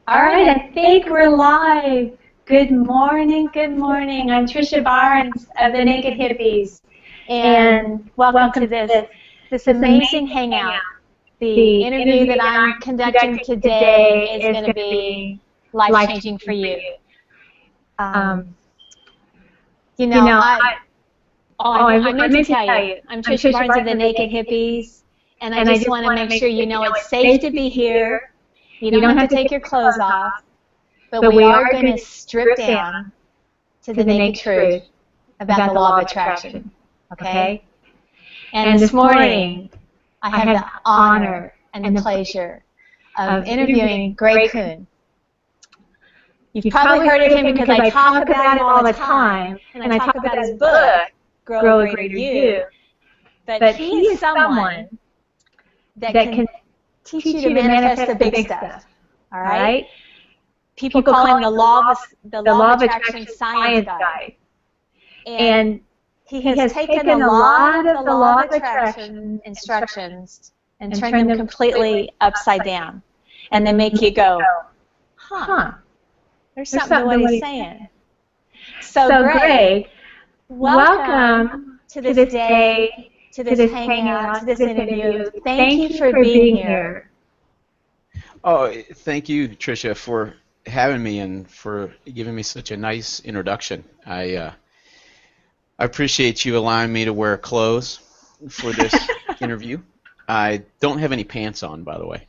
All right, I think we're live. Good morning, good morning. I'm Tricia Barnes of the Naked Hippies, and welcome to this amazing hangout. The interview that I'm conducting today is going to be life-changing for you. I meant to tell you, I'm Tricia Barnes of the Naked Hippies, and I just want to make sure you know it's safe to be here. You don't have to take your clothes off. But we are going to strip down to the naked truth about the law of attraction, okay? And this morning, I have the honor and the pleasure of interviewing Kuhn. You've probably heard of him because I talk about him all the time, and I talk about his book, Grow a Greater You. But he is someone that can teach you to manifest the big stuff, all right? People call him the law of attraction science guy. And he has taken a lot of the law of attraction instructions and turned them completely upside down. And they make you go, huh, there's something to what he's saying. So Greg, welcome to this day, to this hangout, to this interview. Thank you for being here. Oh, thank you, Tricia, for having me and for giving me such a nice introduction. I appreciate you allowing me to wear clothes for this interview. I don't have any pants on, by the way.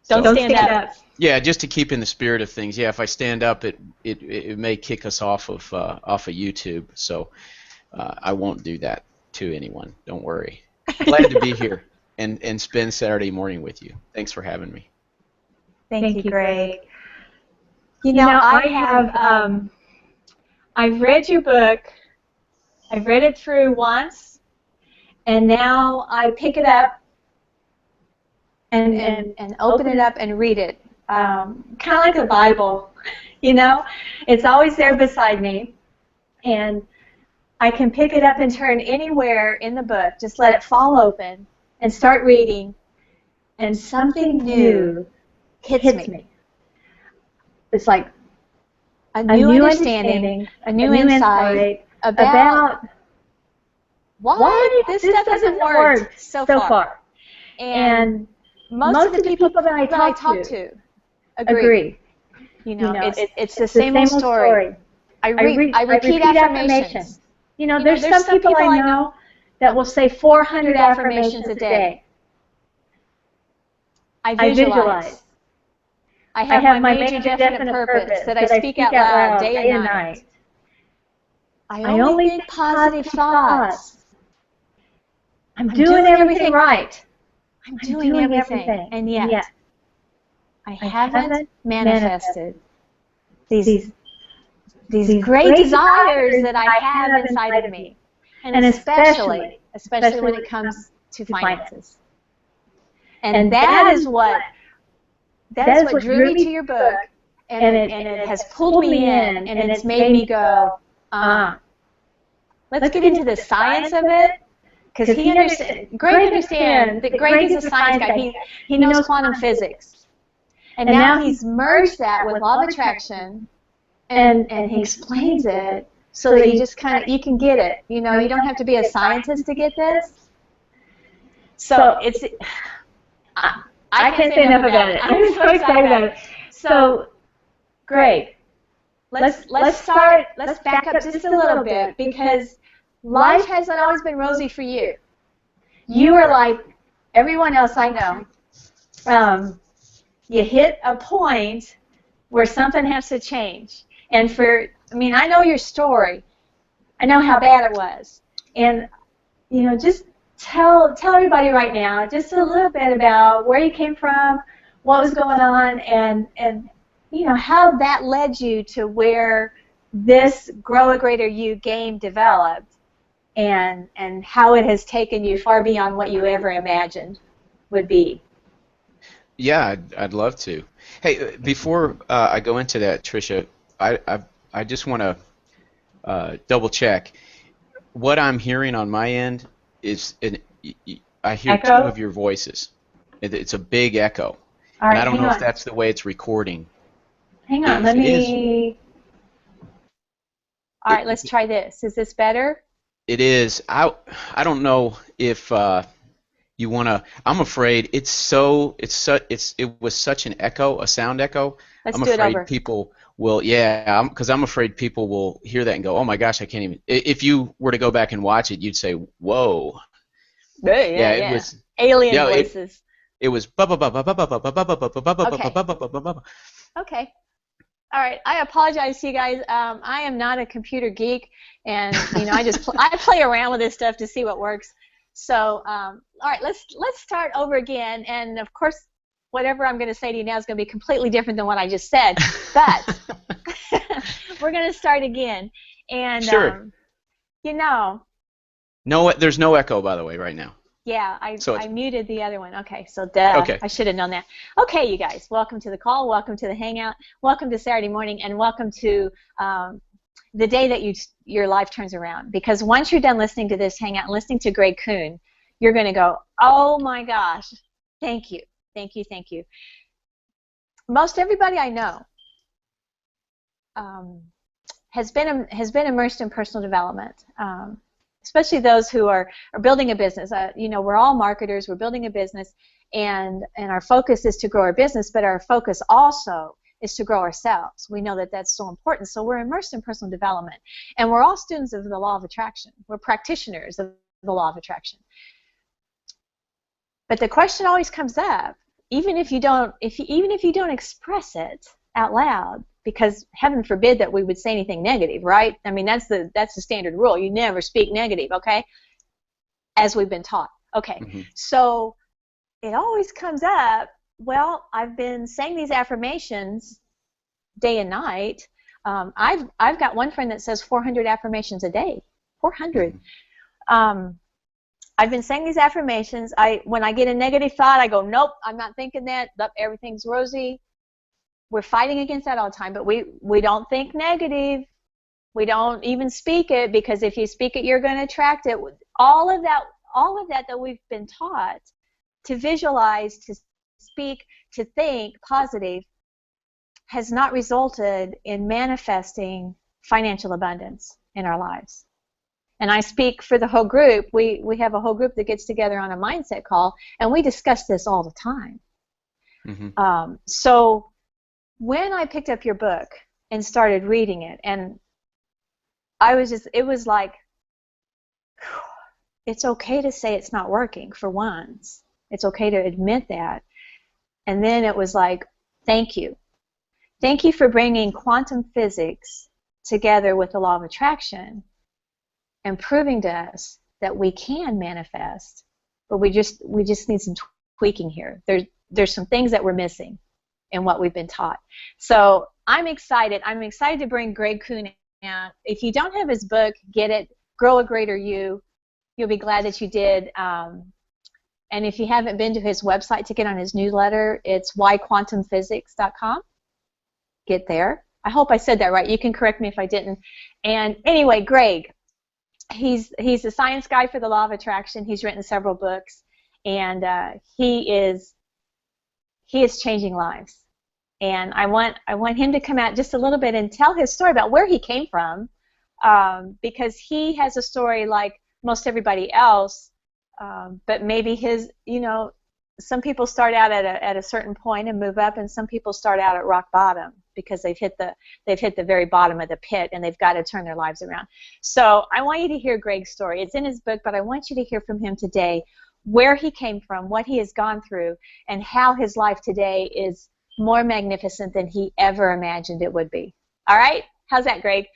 Don't stand up. Yeah, just to keep in the spirit of things. Yeah, if I stand up, it may kick us off of YouTube. So I won't do that to anyone. Don't worry. Glad to be here and spend Saturday morning with you. Thanks for having me. Thank you, Greg. I've read your book. I've read it through once, and now I pick it up and open it up and read it. Kind of like a Bible, It's always there beside me, and I can pick it up and turn anywhere in the book, just let it fall open and start reading, and something new hits me. It's like a new understanding, a new insight about why this stuff hasn't worked so far. And most of the people that I talk to agree. It's the same old story. I repeat affirmations. There's some people I know that will say 400 affirmations a day. I visualize. I have my major definite purpose that I speak out loud day and night. I only think positive thoughts. I'm doing everything right. I'm doing everything. And yet, I haven't manifested these great desires that I have inside of me. And especially when it comes to finances. And that is what drew me to your book, and it has pulled me in, and it's made me go, let's get into the science of it, because Greg understands that Greg is a science guy. He knows quantum physics, and now he's merged that with law of attraction, and he explains it so that you just you can get it. You don't have to be a scientist to get this. So I can't say enough about it. I'm so excited about it. So, Greg, let's back up just a little bit, because life hasn't always been rosy for you. You are like everyone else I know. You hit a point where something has to change. And I know your story. I know how bad it was. And, just tell everybody right now just a little bit about where you came from, what was going on, and how that led you to where this Grow a Greater You game developed, and how it has taken you far beyond what you ever imagined would be. Yeah, I'd love to. Hey, before I go into that, Tricia, I just want to double check. What I'm hearing on my end is I hear Echo? two of your voices. It's a big echo. All right, and I don't know hang if that's the way it's recording. Hang on, let me. All right, let's try this. Is this better? It is. I don't know if you want to. I'm afraid it was such an echo, a sound echo. Let's I'm do it afraid over. people will, yeah, because I'm afraid people will hear that and go, oh my gosh, I can't even. If you were to go back and watch it, you'd say, whoa. Yeah, it Yeah. was. Alien Yeah, voices. it was. Okay. Okay. All right. I apologize to you guys. I am not a computer geek, and I play around with this stuff to see what works. So, all right, let's start over again. And of course, whatever I'm going to say to you now is going to be completely different than what I just said. But we're going to start again. And Sure. No, there's no echo, by the way, right now. Yeah, So I muted the other one. Okay, so duh, okay. I should have known that. Okay, you guys, welcome to the call, welcome to the hangout, welcome to Saturday morning, and welcome to the day that your life turns around. Because once you're done listening to this hangout and listening to Greg Kuhn, you're going to go, oh my gosh, thank you, thank you, thank you. Most everybody I know has been immersed in personal development. Especially those who are building a business. We're all marketers, we're building a business, and our focus is to grow our business, but our focus also is to grow ourselves. We know that that's so important, so we're immersed in personal development. And we're all students of the law of attraction. We're practitioners of the law of attraction. But the question always comes up, even if you don't express it out loud, because heaven forbid that we would say anything negative, right? I mean, that's the standard rule. You never speak negative, okay? As we've been taught. Okay. Mm-hmm. So it always comes up, well, I've been saying these affirmations day and night. I've got one friend that says 400 affirmations a day. 400. Mm-hmm. I've been saying these affirmations. When I get a negative thought, I go, nope, I'm not thinking that. Everything's rosy. We're fighting against that all the time, but we don't think negative. We don't even speak it, because if you speak it, you're going to attract it. All of that we've been taught to visualize, to speak, to think positive has not resulted in manifesting financial abundance in our lives. And I speak for the whole group. We have a whole group that gets together on a mindset call, and we discuss this all the time. Mm-hmm. So when I picked up your book and started reading it, and it was like, it's okay to say it's not working for once. It's okay to admit that. And then it was like, thank you. Thank you for bringing quantum physics together with the law of attraction and proving to us that we can manifest, but we just need some tweaking here. There's some things that we're missing in what we've been taught. So I'm excited. I'm excited to bring Greg Kuhn out. If you don't have his book, get it. Grow a Greater You. You'll be glad that you did. And if you haven't been to his website to get on his newsletter, it's whyquantumphysics.com. Get there. I hope I said that right. You can correct me if I didn't. And anyway, Greg, he's a science guy for the law of attraction. He's written several books, and he is changing lives. And I want him to come out just a little bit and tell his story about where he came from, because he has a story like most everybody else, but maybe his, some people start out at a certain point and move up, and some people start out at rock bottom because they've hit the very bottom of the pit, and they've got to turn their lives around. So I want you to hear Greg's story. It's in his book, but I want you to hear from him today where he came from, what he has gone through, and how his life today is more magnificent than he ever imagined it would be. All right? How's that, Greg?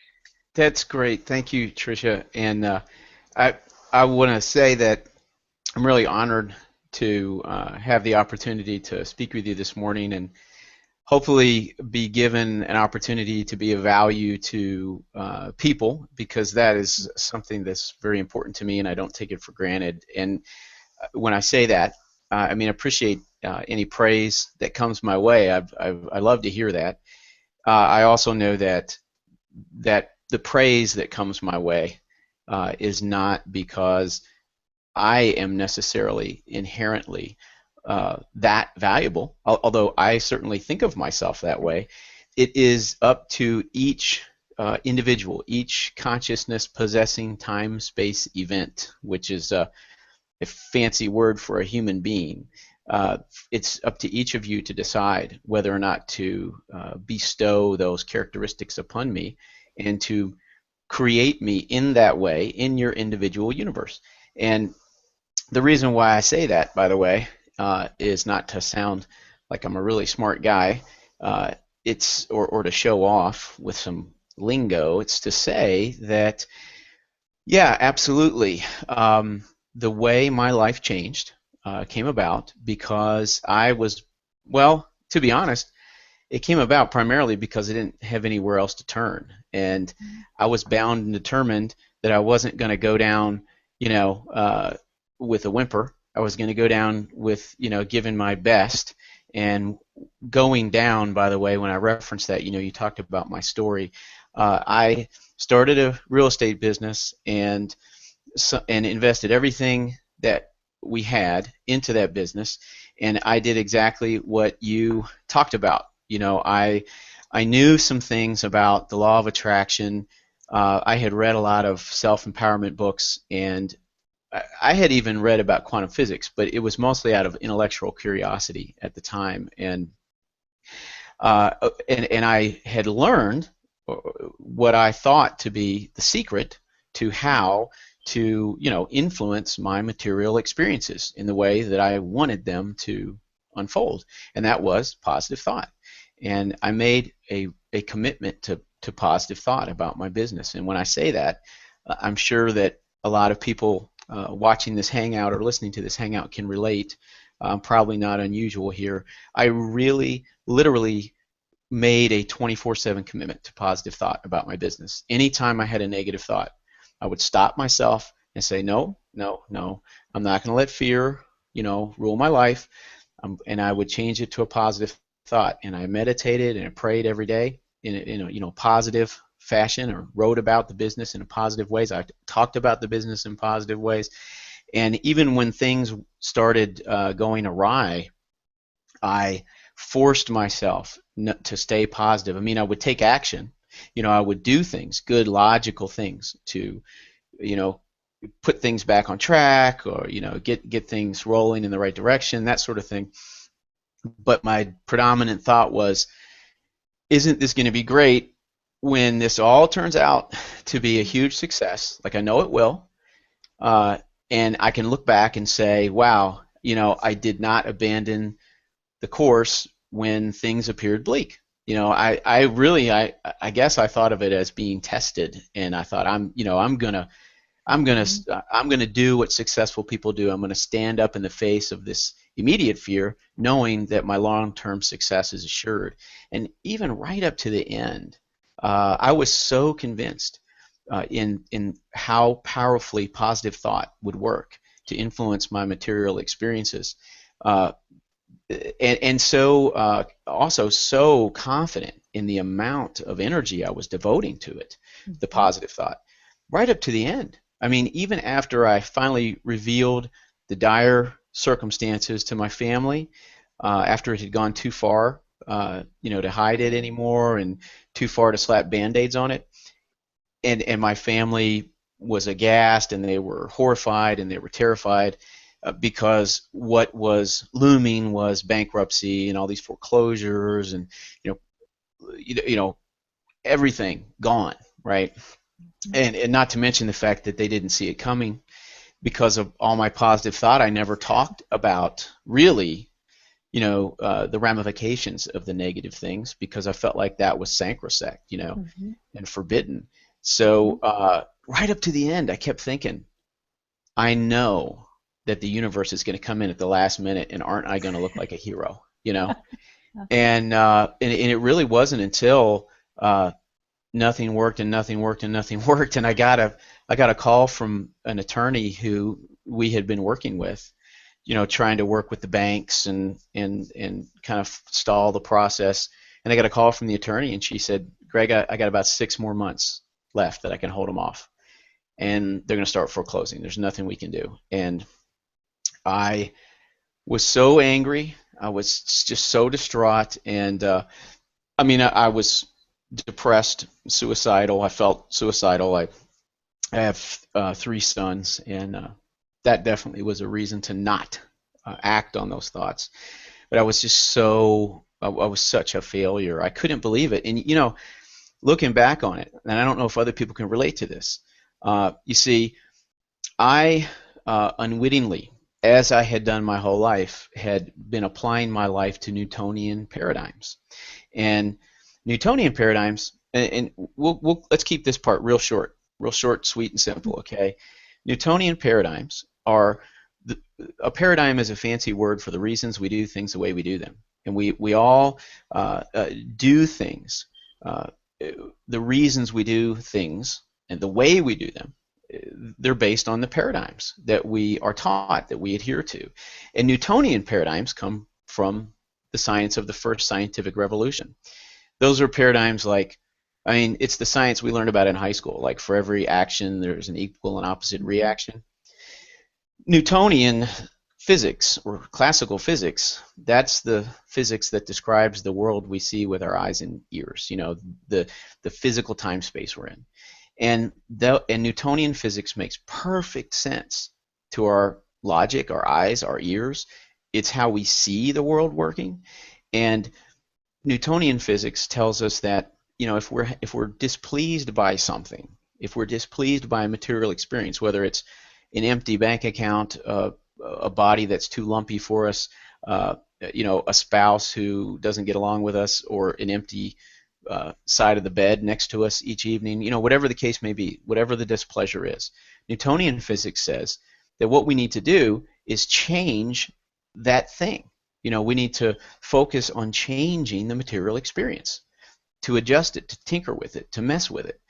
That's great. Thank you, Tricia. And I want to say that I'm really honored to have the opportunity to speak with you this morning, and hopefully be given an opportunity to be of value to people, because that is something that's very important to me, and I don't take it for granted. And when I say that, I mean, appreciate any praise that comes my way. I love to hear that. I also know that the praise that comes my way is not because I am necessarily inherently that valuable, although I certainly think of myself that way. it is up to each individual, each consciousness possessing time-space event, which is a fancy word for a human being. It's up to each of you to decide whether or not to bestow those characteristics upon me and to create me in that way in your individual universe. And the reason why I say that, by the way, is not to sound like I'm a really smart guy. It's or to show off with some lingo. It's to say that, yeah, absolutely. The way my life changed came about because I was, well, to be honest, it came about primarily because I didn't have anywhere else to turn, and I was bound and determined that I wasn't going to go down, you know, with a whimper. I was going to go down with, giving my best. And going down, by the way, when I referenced that, you talked about my story. I started a real estate business and invested everything that we had into that business, and I did exactly what you talked about. I knew some things about the law of attraction. I had read a lot of self-empowerment books, and I had even read about quantum physics, but it was mostly out of intellectual curiosity at the time. And I had learned what I thought to be the secret to how to, influence my material experiences in the way that I wanted them to unfold, and that was positive thought. And I made a commitment to positive thought about my business. And when I say that, I'm sure that a lot of people watching this hangout or listening to this hangout can relate. Probably not unusual here. I really, literally made a 24/7 commitment to positive thought about my business. Anytime I had a negative thought, I would stop myself and say, no, no, no, I'm not going to let fear, rule my life. And I would change it to a positive thought. And I meditated and I prayed every day in a positive fashion, or wrote about the business in positive ways. I talked about the business in positive ways. And even when things started going awry, I forced myself to stay positive. I mean, I would take action. I would do things, good, logical things to, put things back on track, or, get things rolling in the right direction, that sort of thing. But my predominant thought was, isn't this going to be great when this all turns out to be a huge success, like I know it will, and I can look back and say, wow, I did not abandon the course when things appeared bleak. I guess I thought of it as being tested, and I thought I'm gonna do what successful people do. I'm gonna stand up in the face of this immediate fear, knowing that my long-term success is assured. And even right up to the end, I was so convinced in how powerfully positive thought would work to influence my material experiences. And so also so confident in the amount of energy I was devoting to it, the positive thought, right up to the end. I mean, even after I finally revealed the dire circumstances to my family, after it had gone too far, to hide it anymore, and too far to slap Band-Aids on it, and my family was aghast, and they were horrified, and they were terrified, because what was looming was bankruptcy and all these foreclosures, and everything gone, right? And not to mention the fact that they didn't see it coming because of all my positive thought. I never talked about really, the ramifications of the negative things, because I felt like that was sacrosanct, and forbidden. So right up to the end, I kept thinking, I know that the universe is going to come in at the last minute, and aren't I going to look like a hero, And it really wasn't until nothing worked and nothing worked and nothing worked, and I got a call from an attorney who we had been working with, trying to work with the banks and kind of stall the process. And I got a call from the attorney, and she said, Greg, I got about 6 more months left that I can hold them off, and they're going to start foreclosing. There's nothing we can do. And I was so angry. I was just so distraught, and I mean, I was depressed, suicidal. I felt suicidal. I have three sons, and that definitely was a reason to not act on those thoughts. But I was just I was such a failure. I couldn't believe it. And, looking back on it, and I don't know if other people can relate to this, you see, I unwittingly, as I had done my whole life, had been applying my life to Newtonian paradigms. And Newtonian paradigms, and let's keep this part real short, sweet, and simple. Okay, Newtonian paradigms are a paradigm is a fancy word for the reasons we do things the way we do them, and we all do things. The reasons we do things and the way we do them, they're based on the paradigms that we are taught, that we adhere to. And Newtonian paradigms come from the science of the first scientific revolution. Those are paradigms like, I mean, it's the science we learned about in high school. Like for every action, there's an equal and opposite reaction. Newtonian physics, or classical physics, that's the physics that describes the world we see with our eyes and ears, the physical time space we're in. And Newtonian physics makes perfect sense to our logic, our eyes, our ears. It's how we see the world working. And Newtonian physics tells us that, if we're displeased by something, if we're displeased by a material experience, whether it's an empty bank account, a body that's too lumpy for us, a spouse who doesn't get along with us, or an empty side of the bed next to us each evening, whatever the case may be, whatever the displeasure is, Newtonian physics says that what we need to do is change that thing. We need to focus on changing the material experience, to adjust it, to tinker with it, to mess with it,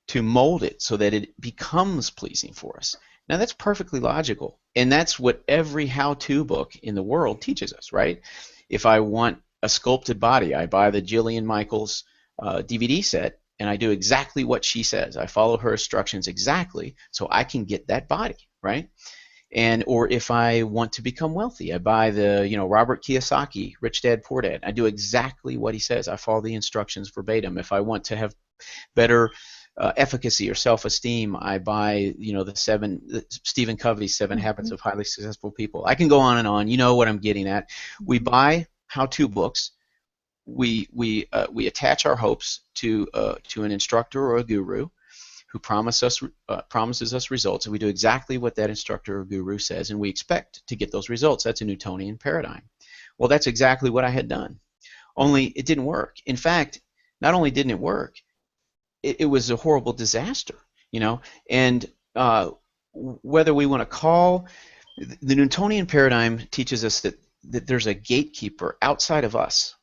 to mold it so that it becomes pleasing for us. Now, that's perfectly logical, and that's what every how-to book in the world teaches us, right? If I want a sculpted body, I buy the Jillian Michaels DVD set, and I do exactly what she says. I follow her instructions exactly so I can get that body, right? Or if I want to become wealthy, I buy the Robert Kiyosaki Rich Dad Poor Dad. I do exactly what he says. I follow the instructions verbatim. If I want to have better efficacy or self-esteem, I buy the Stephen Covey's 7 Habits of Highly Successful People. I can go on and on. You know what I'm getting at. We buy how-to books. We attach our hopes to an instructor or a guru who promises us results, and we do exactly what that instructor or guru says, and we expect to get those results. That's a Newtonian paradigm. Well, that's exactly what I had done, only it didn't work. In fact, not only didn't it work, it was a horrible disaster, and whether we want to call, the Newtonian paradigm teaches us that there's a gatekeeper outside of us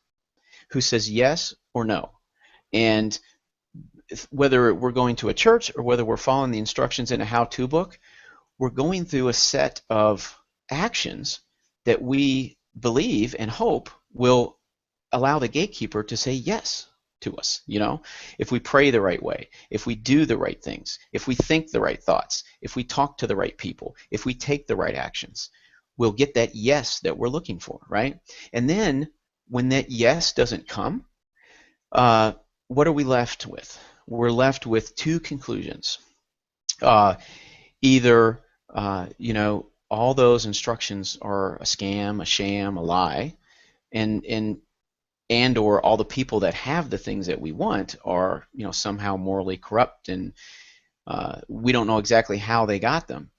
who says yes or no. And whether we're going to a church or whether we're following the instructions in a how-to book, we're going through a set of actions that we believe and hope will allow the gatekeeper to say yes to us. If we pray the right way, if we do the right things, if we think the right thoughts, if we talk to the right people, if we take the right actions, we'll get that yes that we're looking for, right? And then when that yes doesn't come, what are we left with? We're left with two conclusions. Either all those instructions are a scam, a sham, a lie, and or all the people that have the things that we want are somehow morally corrupt, and we don't know exactly how they got them.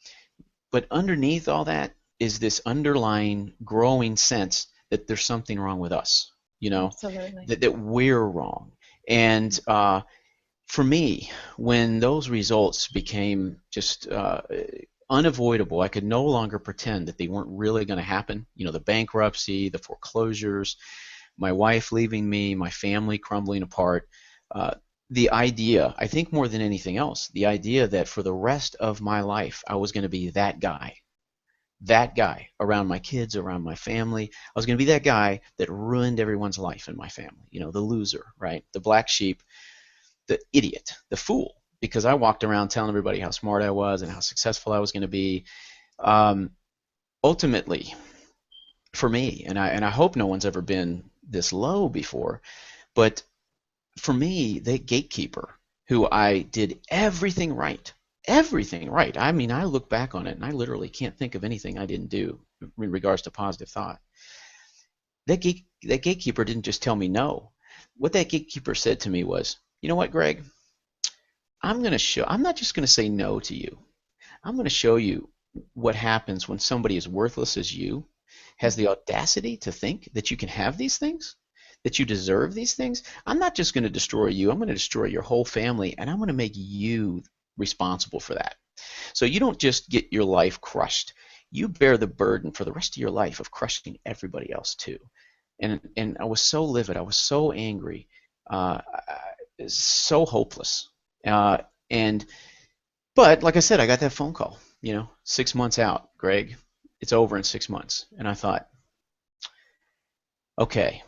But underneath all that is this underlying growing sense that there's something wrong with us, Absolutely. that we're wrong. And for me, when those results became just unavoidable, I could no longer pretend that they weren't really going to happen. The bankruptcy, the foreclosures, my wife leaving me, my family crumbling apart. The idea, I think more than anything else, the idea that for the rest of my life I was going to be that guy around my kids, around my family. I was going to be that guy that ruined everyone's life in my family. The loser, right? The black sheep, the idiot, the fool, because I walked around telling everybody how smart I was and how successful I was going to be. Ultimately, for me, and I hope no one's ever been this low before, But for me, the gatekeeper, who I did everything right, everything right. I mean, I look back on it and I literally can't think of anything I didn't do in regards to positive thought. That gatekeeper didn't just tell me no. What that gatekeeper said to me was, you know what, Greg? I'm not just going to say no to you. I'm going to show you what happens when somebody as worthless as you has the audacity to think that you can have these things, that you deserve these things. I'm not just going to destroy you. I'm going to destroy your whole family, and I'm going to make you responsible for that. So you don't just get your life crushed. You bear the burden for the rest of your life of crushing everybody else too. And I was so livid. I was so angry, uh, so hopeless. Uh, and but like I said, I got that phone call. 6 months out, Greg, it's over in 6 months. And I thought, okay,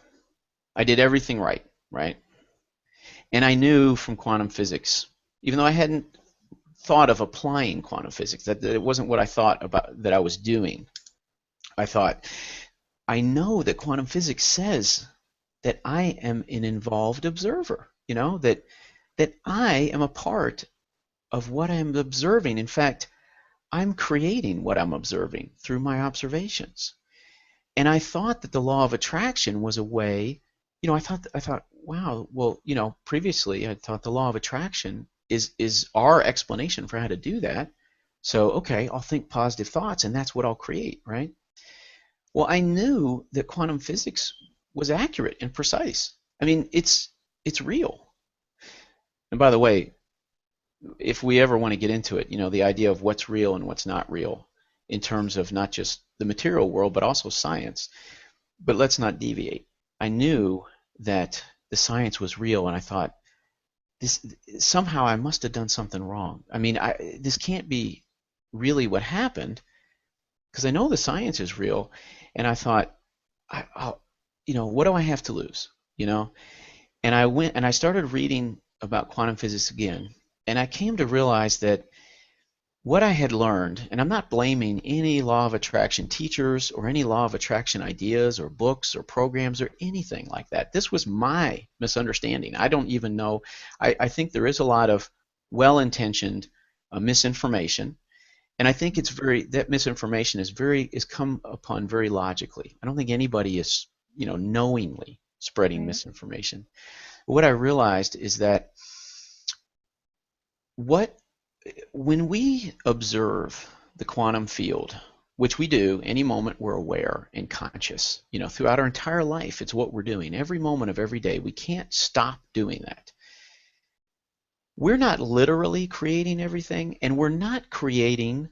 I did everything right, right? And I knew from quantum physics, even though I hadn't thought of applying quantum physics, that it wasn't what I thought about that I was doing. I thought, I know that quantum physics says that I am an involved observer, that I am a part of what I'm observing. In fact, I'm creating what I'm observing through my observations. And I thought that the law of attraction was a way, I thought, wow, well, previously I thought the law of attraction is our explanation for how to do that. So, okay, I'll think positive thoughts and that's what I'll create, right? Well, I knew that quantum physics was accurate and precise. I mean, it's real. And by the way, if we ever want to get into it, the idea of what's real and what's not real in terms of not just the material world, but also science. But let's not deviate. I knew that the science was real, and I thought, this somehow I must have done something wrong. I mean, this can't be really what happened, because I know the science is real, and I thought, what do I have to lose? And I went and I started reading about quantum physics again, and I came to realize that what I had learned, and I'm not blaming any law of attraction teachers or any law of attraction ideas or books or programs or anything like that. This was my misunderstanding. I don't even know. I think there is a lot of well-intentioned misinformation, and I think that misinformation is come upon very logically. I don't think anybody is, knowingly spreading misinformation. What I realized is that when we observe the quantum field, which we do any moment we're aware and conscious, throughout our entire life, it's what we're doing every moment of every day. We can't stop doing that. We're not literally creating everything, and we're not creating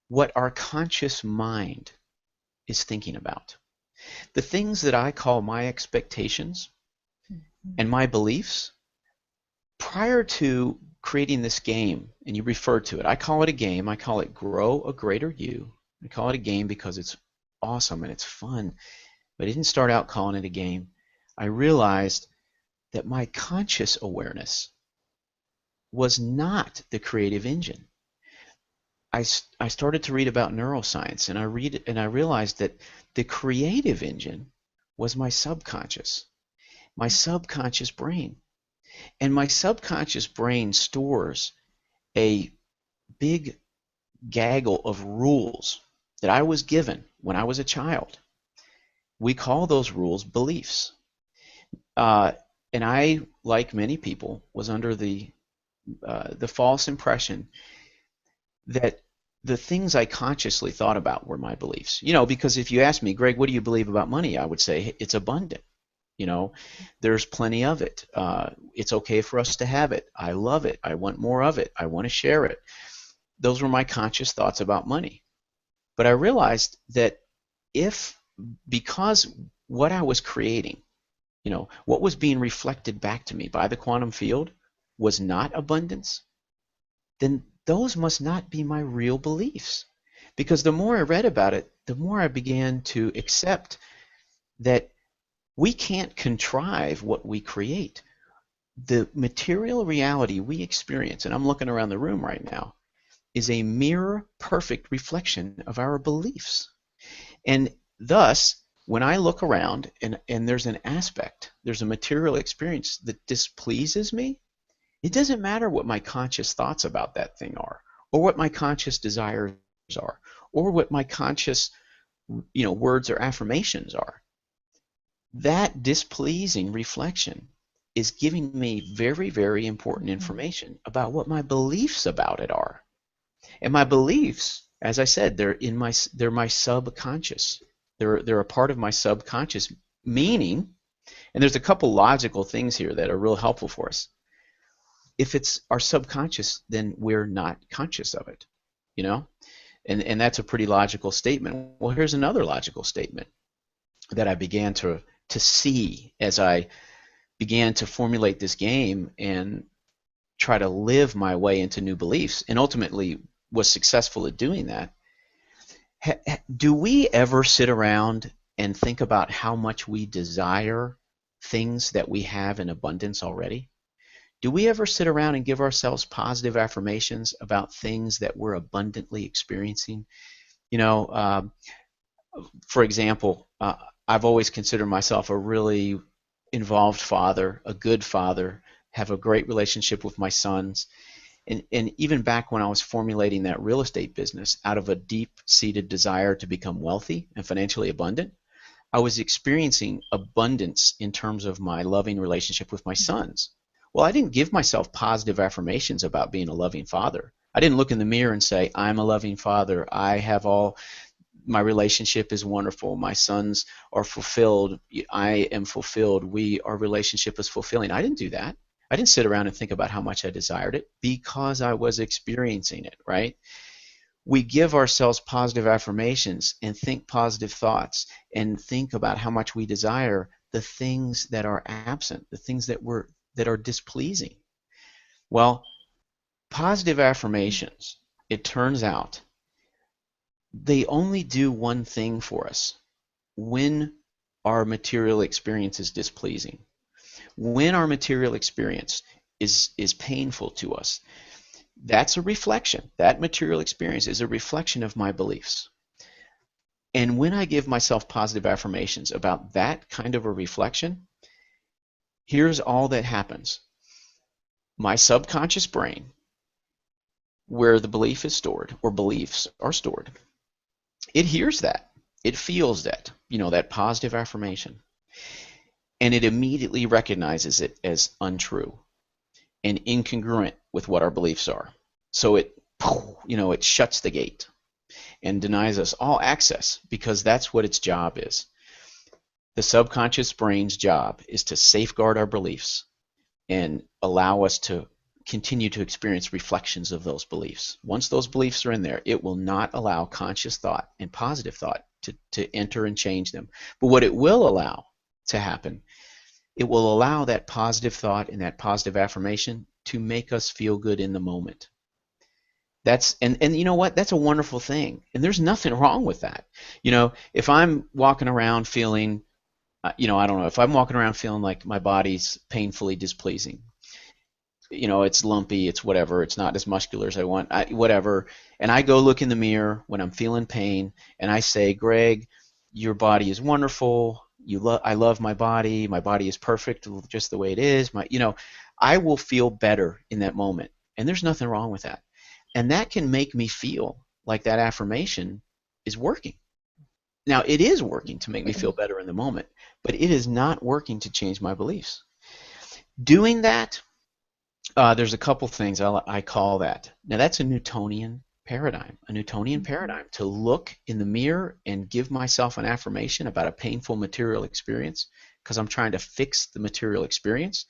what our conscious mind is thinking about. The things that I call my expectations and my beliefs, prior to creating this game, and you refer to it, I call it a game. I call it Grow a Greater You. I call it a game because it's awesome and it's fun, but I didn't start out calling it a game. I realized that my conscious awareness was not the creative engine. I started to read about neuroscience, and I realized that the creative engine was my subconscious brain. And my subconscious brain stores a big gaggle of rules that I was given when I was a child. We call those rules beliefs. And I, like many people, was under the false impression that the things I consciously thought about were my beliefs. Because if you ask me, Greg, what do you believe about money? I would say it's abundant. There's plenty of it. It's okay for us to have it. I love it. I want more of it. I want to share it. Those were my conscious thoughts about money. But I realized that because what I was creating, what was being reflected back to me by the quantum field was not abundance, then those must not be my real beliefs. Because the more I read about it, the more I began to accept that we can't contrive what we create. The material reality we experience, and I'm looking around the room right now, is a mirror perfect reflection of our beliefs. And thus, when I look around and there's an aspect, there's a material experience that displeases me, it doesn't matter what my conscious thoughts about that thing are, or what my conscious desires are, or what my conscious, words or affirmations are. That displeasing reflection is giving me very, very important information about what my beliefs about it are. And my beliefs, as I said, they're my subconscious. They're a part of my subconscious, meaning, and there's a couple logical things here that are real helpful for us. If it's our subconscious, then we're not conscious of it, you know? And that's a pretty logical statement. Well, here's another logical statement that I began to see as I began to formulate this game and try to live my way into new beliefs, and ultimately was successful at doing that. Do we ever sit around and think about how much we desire things that we have in abundance already? Do we ever sit around and give ourselves positive affirmations about things that we're abundantly experiencing? For example, I've always considered myself a really involved father, a good father, have a great relationship with my sons. And even back when I was formulating that real estate business out of a deep-seated desire to become wealthy and financially abundant, I was experiencing abundance in terms of my loving relationship with my sons. Well, I didn't give myself positive affirmations about being a loving father. I didn't look in the mirror and say, I'm a loving father. My relationship is wonderful. My sons are fulfilled. I am fulfilled. Our relationship is fulfilling. I didn't do that. I didn't sit around and think about how much I desired it because I was experiencing it, right? We give ourselves positive affirmations and think positive thoughts and think about how much we desire the things that are absent, the things that are displeasing. Well, positive affirmations, it turns out, they only do one thing for us when our material experience is displeasing. When our material experience is painful to us, that's a reflection. That material experience is a reflection of my beliefs. And when I give myself positive affirmations about that kind of a reflection, here's all that happens. My subconscious brain, where the belief is stored, or beliefs are stored, it hears that. It feels that, that positive affirmation. And it immediately recognizes it as untrue and incongruent with what our beliefs are. So it shuts the gate and denies us all access, because that's what its job is. The subconscious brain's job is to safeguard our beliefs and allow us to continue to experience reflections of those beliefs. Once those beliefs are in there, it will not allow conscious thought and positive thought to enter and change them. But what it will allow to happen, it will allow that positive thought and that positive affirmation to make us feel good in the moment. And you know what? That's a wonderful thing. And there's nothing wrong with that. If I'm walking around feeling, I don't know, if I'm walking around feeling like my body's painfully displeasing, it's lumpy, it's whatever, it's not as muscular as I want, whatever, and I go look in the mirror when I'm feeling pain, and I say, Greg, your body is wonderful, I love my body is perfect just the way it is, I will feel better in that moment, and there's nothing wrong with that. And that can make me feel like that affirmation is working. Now, it is working to make me feel better in the moment, but it is not working to change my beliefs. Doing that, there's a couple things I call that. Now, that's a Newtonian paradigm. A Newtonian paradigm to look in the mirror and give myself an affirmation about a painful material experience because I'm trying to fix the material experience.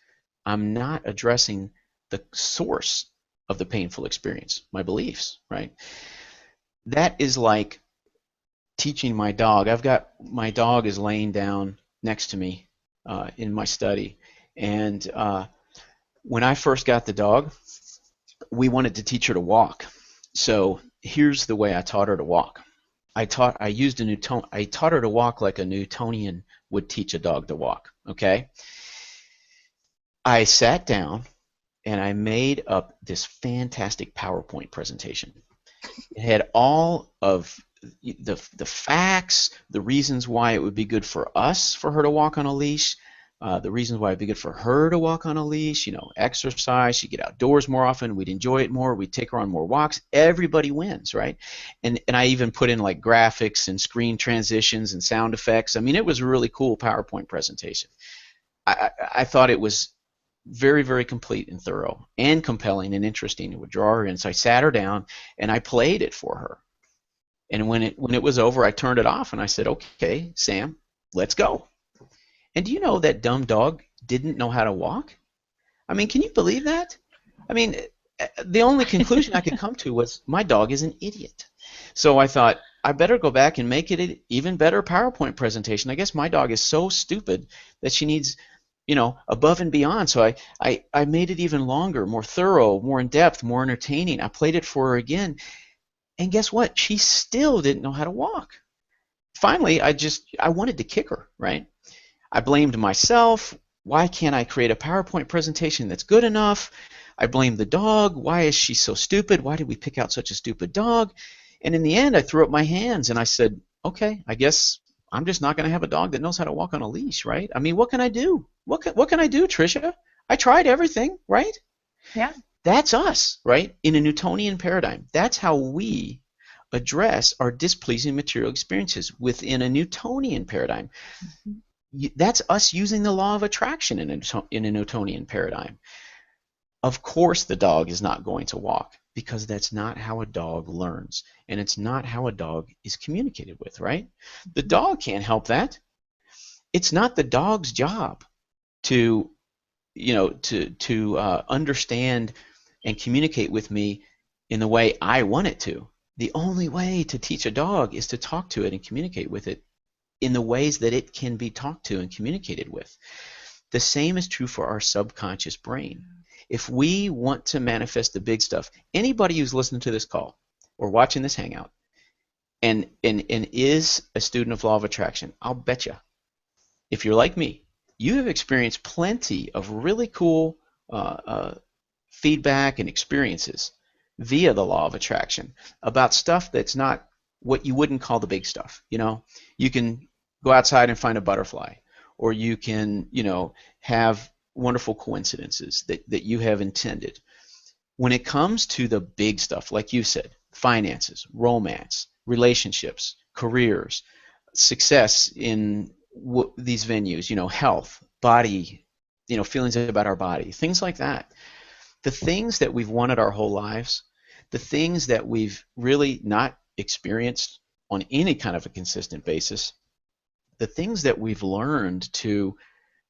I'm not addressing the source of the painful experience, my beliefs, right? That is like teaching my dog. My dog is laying down next to me in my study, and when I first got the dog, we wanted to teach her to walk. So here's the way I taught her to walk. I taught her to walk like a Newtonian would teach a dog to walk. Okay. I sat down and I made up this fantastic PowerPoint presentation. It had all of the facts, the reasons why it would be good for us for her to walk on a leash, the reasons why it'd be good for her to walk on a leash, exercise, she'd get outdoors more often, we'd enjoy it more, we'd take her on more walks. Everybody wins, right? And I even put in like graphics and screen transitions and sound effects. I mean, it was a really cool PowerPoint presentation. I thought it was very, very complete and thorough and compelling and interesting. It would draw her in. So I sat her down and I played it for her. And when it was over, I turned it off and I said, "Okay, Sam, let's go." And do you know that dumb dog didn't know how to walk? I mean, can you believe that? I mean, the only conclusion I could come to was my dog is an idiot. So I thought, I better go back and make it an even better PowerPoint presentation. I guess my dog is so stupid that she needs, above and beyond. So I made it even longer, more thorough, more in-depth, more entertaining. I played it for her again. And guess what? She still didn't know how to walk. Finally, I wanted to kick her, right? I blamed myself. Why can't I create a PowerPoint presentation that's good enough? I blamed the dog. Why is she so stupid? Why did we pick out such a stupid dog? And in the end, I threw up my hands and I said, okay, I guess I'm just not going to have a dog that knows how to walk on a leash, right? I mean, what can I do? What can I do, Tricia? I tried everything, right? Yeah. That's us, right? In a Newtonian paradigm. That's how we address our displeasing material experiences within a Newtonian paradigm. Mm-hmm. That's us using the law of attraction in a Newtonian paradigm. Of course the dog is not going to walk because that's not how a dog learns, and it's not how a dog is communicated with, right? The dog can't help that. It's not the dog's job to understand and communicate with me in the way I want it to. The only way to teach a dog is to talk to it and communicate with it in the ways that it can be talked to and communicated with. The same is true for our subconscious brain. If we want to manifest the big stuff, anybody who's listening to this call or watching this hangout and is a student of law of attraction, I'll bet you, if you're like me, you have experienced plenty of really cool feedback and experiences via the law of attraction about stuff that's not what you wouldn't call the big stuff. You can go outside and find a butterfly, or you can, have wonderful coincidences that you have intended. When it comes to the big stuff, like you said, finances, romance, relationships, careers, success in these venues, health, body, feelings about our body, things like that. The things that we've wanted our whole lives, the things that we've really not experienced on any kind of a consistent basis, the things that we've learned to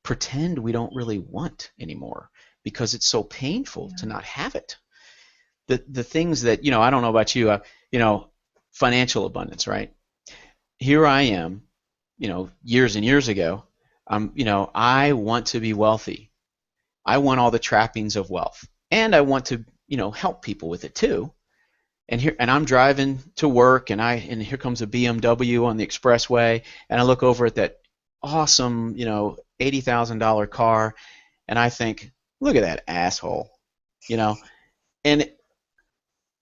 pretend we don't really want anymore because it's so painful to not have it. The things that, I don't know about you, financial abundance, right? Here I am, years and years ago, I want to be wealthy. I want all the trappings of wealth, and I want to, help people with it too. And I'm driving to work, and here comes a BMW on the expressway, and I look over at that awesome, $80,000 car, and I think, look at that asshole, and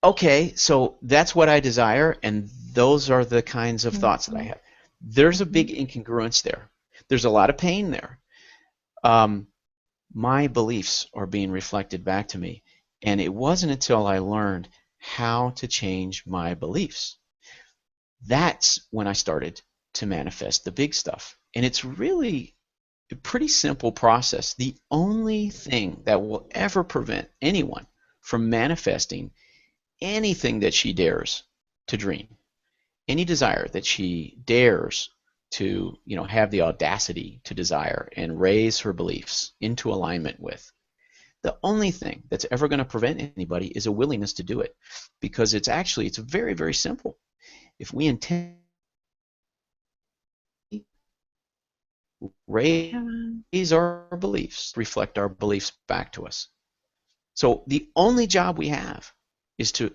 okay, so that's what I desire, and those are the kinds of thoughts that I have. There's a big incongruence there. There's a lot of pain there. My beliefs are being reflected back to me, and it wasn't until I learned how to change my beliefs. That's when I started to manifest the big stuff. And it's really a pretty simple process. The only thing that will ever prevent anyone from manifesting anything that she dares to dream, any desire that she dares to, have the audacity to desire and raise her beliefs into alignment with, the only thing that's ever going to prevent anybody is a willingness to do it, because it's very, very simple. If we intend to raise our beliefs, reflect our beliefs back to us. So the only job we have is to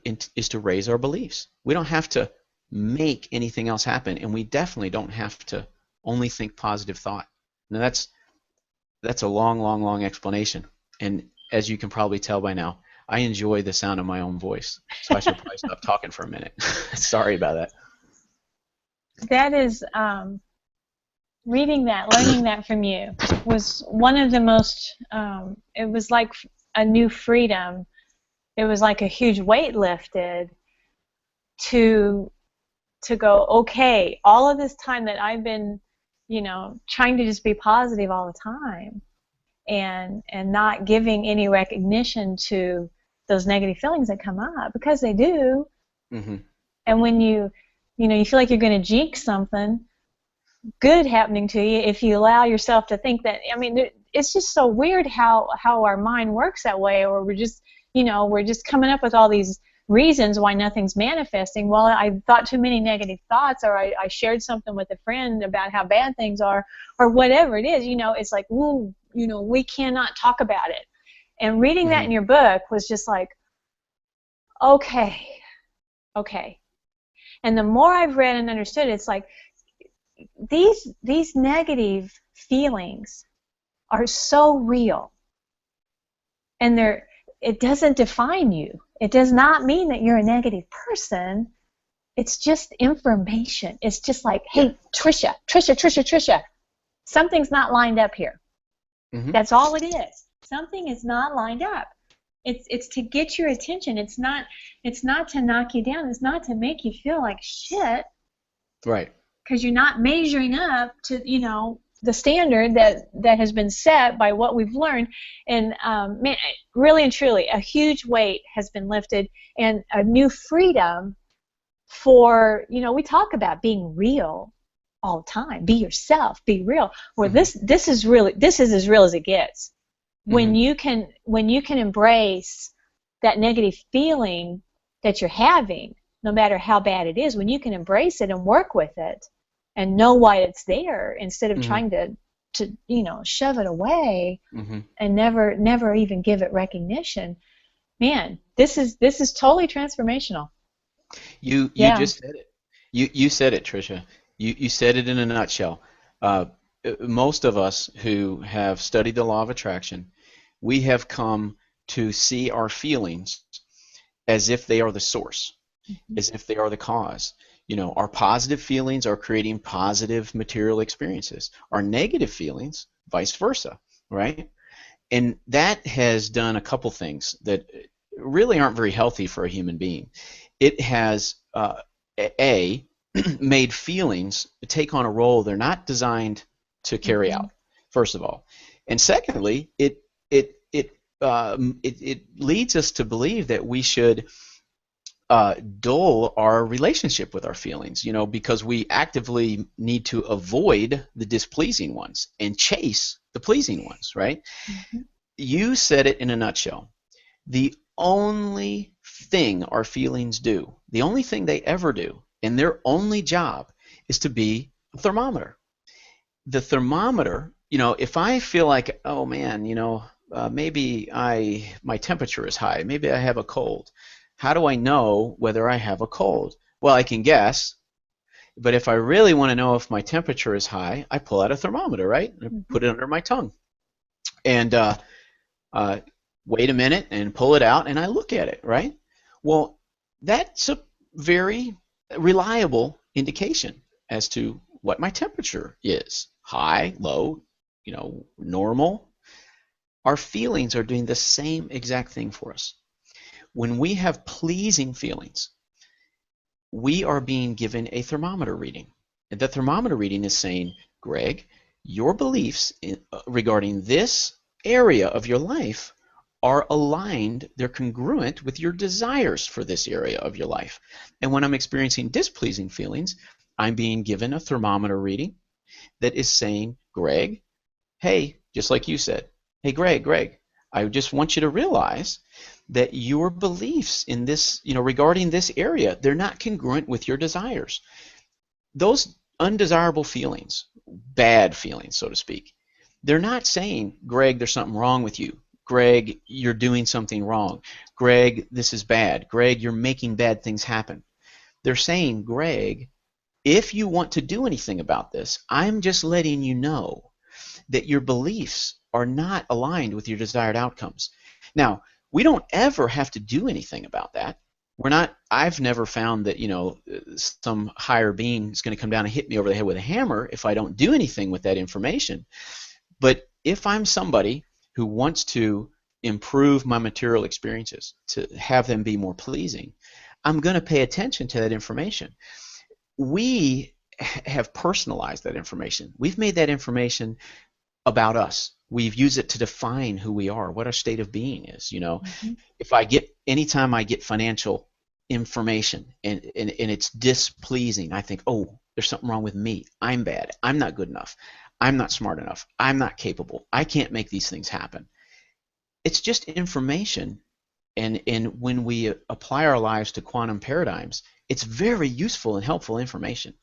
raise our beliefs. We don't have to make anything else happen, and we definitely don't have to only think positive thought. Now that's a long, long, long explanation, and as you can probably tell by now, I enjoy the sound of my own voice, so I should probably stop talking for a minute. Sorry about that. that is, reading that, learning that from you was one of the most, it was like a new freedom. It was like a huge weight lifted to go, okay, all of this time that I've been, trying to just be positive all the time and not giving any recognition to those negative feelings that come up, because they do. Mm-hmm. And when you feel like you're going to jinx something good happening to you, if you allow yourself to think that, I mean, it's just so weird how our mind works that way, or we're just coming up with all these reasons why nothing's manifesting. Well, I thought too many negative thoughts, or I shared something with a friend about how bad things are, or whatever it is. It's like, ooh, we cannot talk about it. And reading that in your book was just like, okay. And the more I've read and understood, it's like these negative feelings are so real, and it doesn't define you. It does not mean that you're a negative person. It's just information. It's just like, hey, Trisha, something's not lined up here. Mm-hmm. That's all it is. Something is not lined up. It's to get your attention. It's not to knock you down. It's not to make you feel like shit. Right. Because you're not measuring up to, the standard that has been set by what we've learned. And man, really and truly, a huge weight has been lifted, and a new freedom for, we talk about being real all the time. Be yourself, be real. Well, this is as real as it gets. When you can embrace that negative feeling that you're having, no matter how bad it is, when you can embrace it and work with it and know why it's there, instead of trying to shove it away and never even give it recognition, man, this is totally transformational. You just said it. You said it, Trisha. You said it in a nutshell. Most of us who have studied the law of attraction, we have come to see our feelings as if they are the source, as if they are the cause. Our positive feelings are creating positive material experiences. Our negative feelings, vice versa, right? And that has done a couple things that really aren't very healthy for a human being. It has, made feelings take on a role they're not designed to carry out, first of all. And secondly, it leads us to believe that we should dull our relationship with our feelings, because we actively need to avoid the displeasing ones and chase the pleasing ones, right? You said it in a nutshell. The only thing our feelings do, the only thing they ever do, and their only job, is to be a thermometer. The thermometer, if I feel like, oh man, maybe my temperature is high, maybe I have a cold. How do I know whether I have a cold? Well, I can guess, but if I really want to know if my temperature is high, I pull out a thermometer, right? I put it under my tongue, and wait a minute and pull it out, and I look at it, right? Well, that's a very reliable indication as to what my temperature is. High, low, normal. Our feelings are doing the same exact thing for us. When we have pleasing feelings, we are being given a thermometer reading. And the thermometer reading is saying, Greg, your beliefs regarding this area of your life are aligned, they're congruent with your desires for this area of your life. And when I'm experiencing displeasing feelings, I'm being given a thermometer reading that is saying, Greg, hey, just like you said, hey, Greg, I just want you to realize that your beliefs in this, regarding this area, they're not congruent with your desires. Those undesirable feelings, bad feelings, so to speak, they're not saying, Greg, there's something wrong with you. Greg, you're doing something wrong. Greg, this is bad. Greg, you're making bad things happen. They're saying, Greg, if you want to do anything about this, I'm just letting you know that your beliefs are not aligned with your desired outcomes. Now, we don't ever have to do anything about that. I've never found that, some higher being is going to come down and hit me over the head with a hammer if I don't do anything with that information. But if I'm somebody who wants to improve my material experiences, to have them be more pleasing, I'm going to pay attention to that information. We have personalized that information. We've made that information about us. We've used it to define who we are, what our state of being is. If anytime I get financial information and it's displeasing, I think, oh, there's something wrong with me. I'm bad. I'm not good enough. I'm not smart enough. I'm not capable. I can't make these things happen. It's just information. And when we apply our lives to quantum paradigms, it's very useful and helpful information.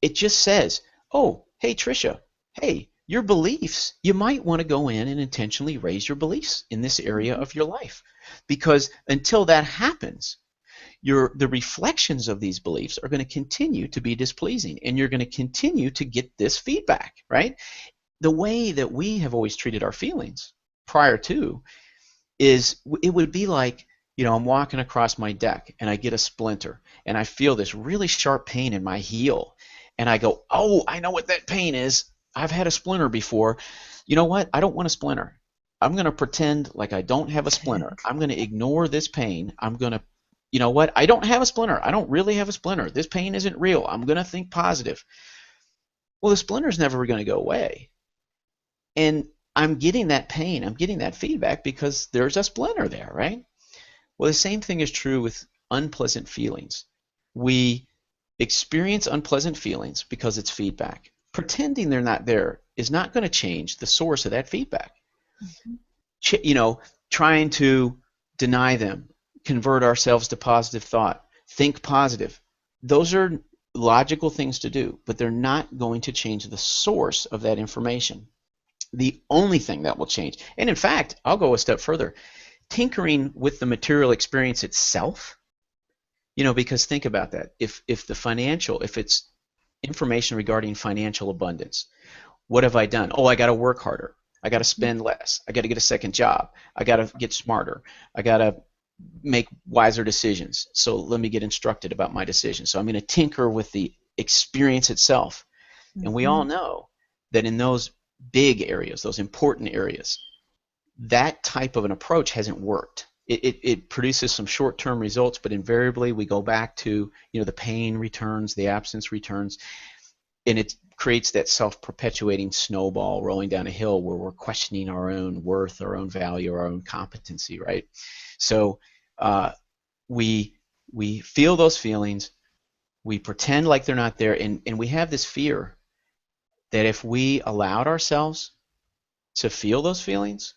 It just says, oh, hey, Tricia, hey, your beliefs, you might want to go in and intentionally raise your beliefs in this area of your life. Because until that happens, the reflections of these beliefs are going to continue to be displeasing, and you're going to continue to get this feedback, right? The way that we have always treated our feelings prior to is it would be like, I'm walking across my deck and I get a splinter and I feel this really sharp pain in my heel. And I go, oh, I know what that pain is. I've had a splinter before. You know what? I don't want a splinter. I'm going to pretend like I don't have a splinter. I'm going to ignore this pain. I'm going to, you know what? I don't have a splinter. I don't really have a splinter. This pain isn't real. I'm going to think positive. Well, the splinter's never going to go away. And I'm getting that pain. I'm getting that feedback because there's a splinter there, right? Well, the same thing is true with unpleasant feelings. We experience unpleasant feelings because it's feedback. Pretending they're not there is not going to change the source of that feedback. Trying to deny them, convert ourselves to positive thought, think positive. Those are logical things to do, but they're not going to change the source of that information. The only thing that will change, and in fact, I'll go a step further, tinkering with the material experience itself, because think about that. If it's information regarding financial abundance, what have I done? Oh, I got to work harder. I got to spend less. I got to get a second job. I got to get smarter. I got to make wiser decisions. So let me get instructed about my decisions. So I'm going to tinker with the experience itself. And we all know that in those big areas, those important areas, that type of an approach hasn't worked. It produces some short-term results, but invariably we go back to, the pain returns, the absence returns, and it creates that self-perpetuating snowball rolling down a hill where we're questioning our own worth, our own value, our own competency, right? So we feel those feelings, we pretend like they're not there, and we have this fear that if we allowed ourselves to feel those feelings,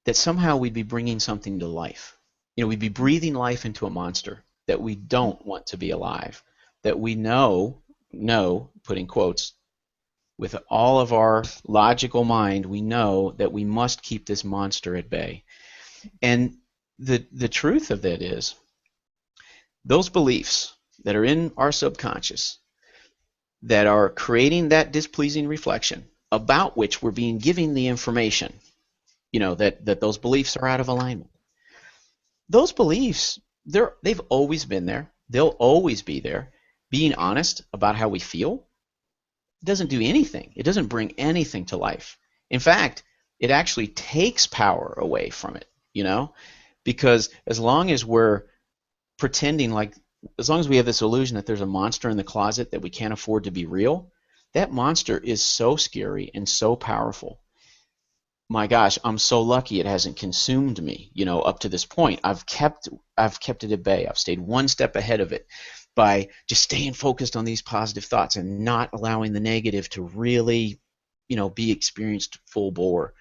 that somehow we'd be bringing something to life. We'd be breathing life into a monster that we don't want to be alive, that we know, putting quotes, with all of our logical mind, we know that we must keep this monster at bay. And the truth of that is, those beliefs that are in our subconscious that are creating that displeasing reflection about which we're being given the information, that those beliefs are out of alignment. Those beliefs, they've always been there. They'll always be there. Being honest about how we feel doesn't do anything. It doesn't bring anything to life. In fact, it actually takes power away from it, because as long as we're pretending as long as we have this illusion that there's a monster in the closet that we can't afford to be real, that monster is so scary and so powerful. My gosh, I'm so lucky it hasn't consumed me, up to this point. I've kept it at bay. I've stayed one step ahead of it by just staying focused on these positive thoughts and not allowing the negative to really, be experienced full bore.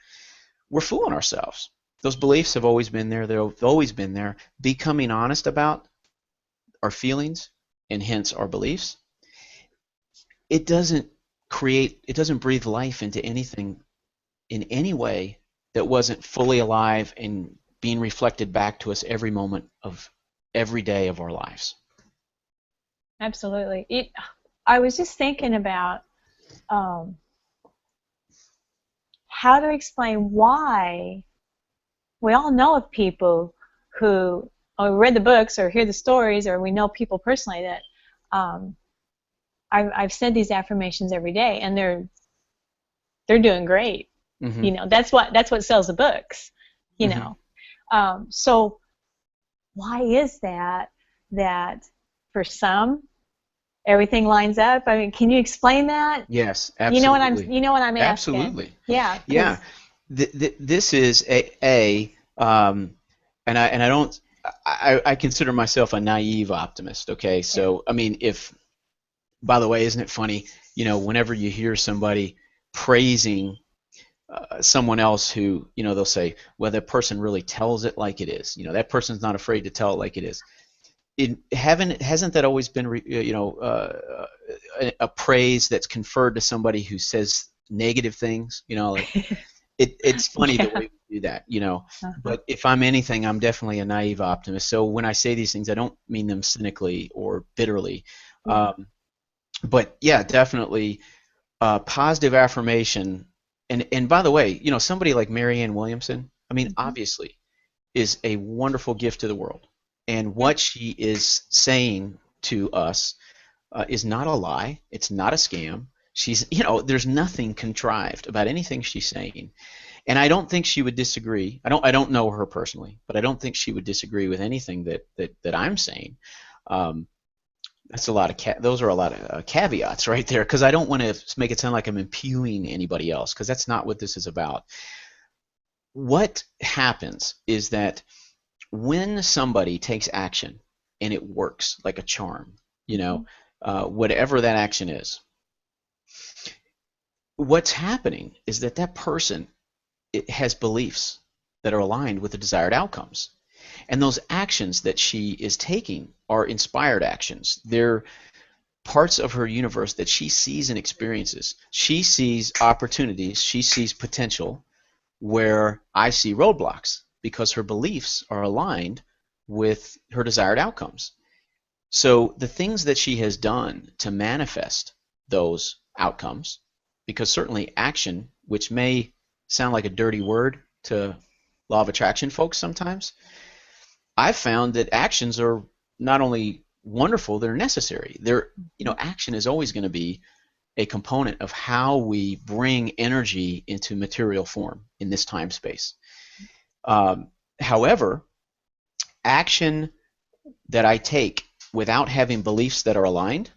We're fooling ourselves. Those beliefs have always been there. They've always been there. Becoming honest about our feelings and hence our beliefs, it doesn't breathe life into anything in any way that wasn't fully alive and being reflected back to us every moment of every day of our lives. Absolutely. I was just thinking about how to explain why we all know of people who read the books or hear the stories, or we know people personally that I've said these affirmations every day, and they're doing great. Mm-hmm. That's what sells the books. Mm-hmm. So why is that for some everything lines up? I mean, can you explain that? Yes, absolutely. You know what I'm asking? Absolutely. Yeah. Yeah. This is and I don't, I consider myself a naive optimist. Okay, Yeah. so I mean, if, by the way, isn't it funny? Whenever you hear somebody praising someone else who, they'll say, well, that person really tells it like it is. That person's not afraid to tell it like it is. Hasn't that always been a praise that's conferred to somebody who says negative things? Like it's funny the Yeah. way we do that. Uh-huh. But if I'm anything, I'm definitely a naive optimist. So when I say these things, I don't mean them cynically or bitterly. Yeah. But yeah, definitely positive affirmation. And by the way, somebody like Marianne Williamson, I mean, Mm-hmm. obviously, is a wonderful gift to the world. And Yeah. what she is saying to us is not a lie. It's not a scam. There's nothing contrived about anything she's saying. And I don't think she would disagree. I don't know her personally, but I don't think she would disagree with anything that I'm saying. Um, those are a lot of caveats right there, because I don't want to make it sound like I'm impugning anybody else, because that's not what this is about. What happens is that when somebody takes action and it works like a charm, whatever that action is, what's happening is that person, it has beliefs that are aligned with the desired outcomes. And those actions that she is taking are inspired actions. They're parts of her universe that she sees and experiences. She sees opportunities, she sees potential where I see roadblocks, because her beliefs are aligned with her desired outcomes. So the things that she has done to manifest those outcomes, because certainly action, which may sound like a dirty word to law of attraction folks sometimes, I've found that actions are not only wonderful, they're necessary. Action is always going to be a component of how we bring energy into material form in this time space. However, action that I take without having beliefs that are aligned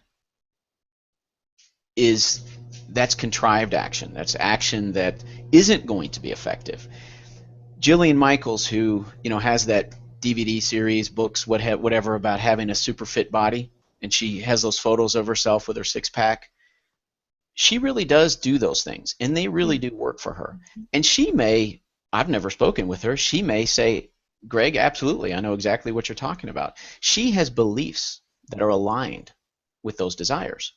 that's contrived action. That's action that isn't going to be effective. Jillian Michaels, who has that DVD series, books, whatever, about having a super fit body, and she has those photos of herself with her six pack. She really does do those things, and they really do work for her. And I've never spoken with her, she may say, Greg, absolutely, I know exactly what you're talking about. She has beliefs that are aligned with those desires.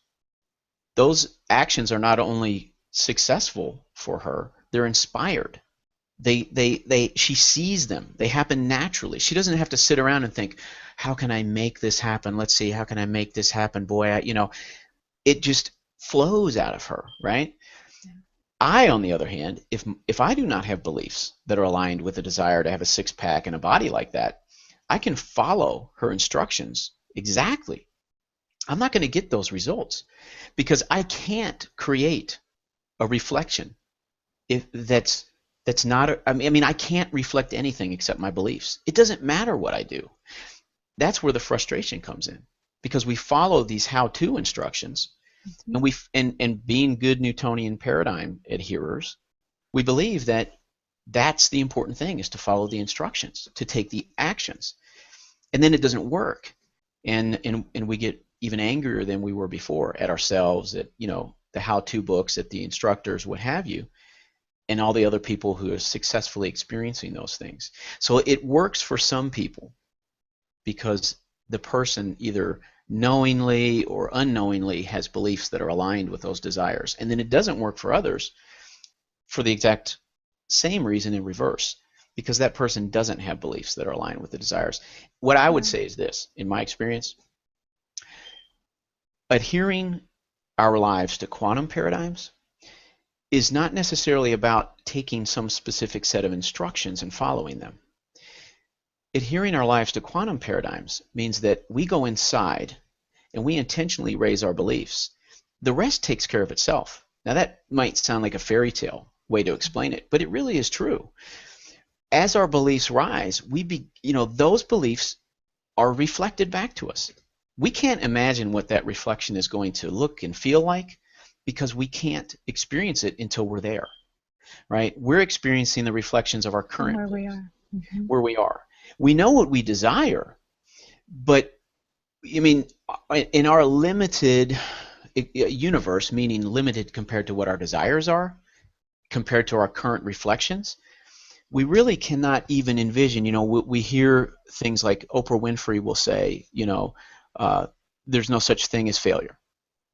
Those actions are not only successful for her, they're inspired. She sees them. They happen naturally. She doesn't have to sit around and think, how can I make this happen? Let's see, how can I make this happen? Boy, it just flows out of her, right? Yeah. I, on the other hand, if I do not have beliefs that are aligned with a desire to have a six pack and a body like that, I can follow her instructions exactly. I'm not going to get those results, because I can't create a reflection that's not. I mean, I can't reflect anything except my beliefs. It doesn't matter what I do. That's where the frustration comes in, because we follow these how-to instructions, and being good Newtonian paradigm adherers, we believe that that's the important thing, is to follow the instructions, to take the actions, and then it doesn't work, and we get even angrier than we were before at ourselves, at the how-to books, at the instructors, what have you, and all the other people who are successfully experiencing those things. So it works for some people because the person either knowingly or unknowingly has beliefs that are aligned with those desires. And then it doesn't work for others for the exact same reason in reverse, because that person doesn't have beliefs that are aligned with the desires. What I would say is this, in my experience, adhering our lives to quantum paradigms is not necessarily about taking some specific set of instructions and following them. adhering our lives to quantum paradigms means that we go inside and we intentionally raise our beliefs. The rest takes care of itself. Now that might sound like a fairy tale way to explain it, but it really is true. As our beliefs rise, those beliefs are reflected back to us. We can't imagine what that reflection is going to look and feel like because we can't experience it until we're there, right? We're experiencing the reflections of our current where we are. Mm-hmm. Where we are. We know what we desire, but I mean, in our limited universe, meaning limited compared to what our desires are, compared to our current reflections, we really cannot even envision. We hear things like Oprah Winfrey will say, there's no such thing as failure,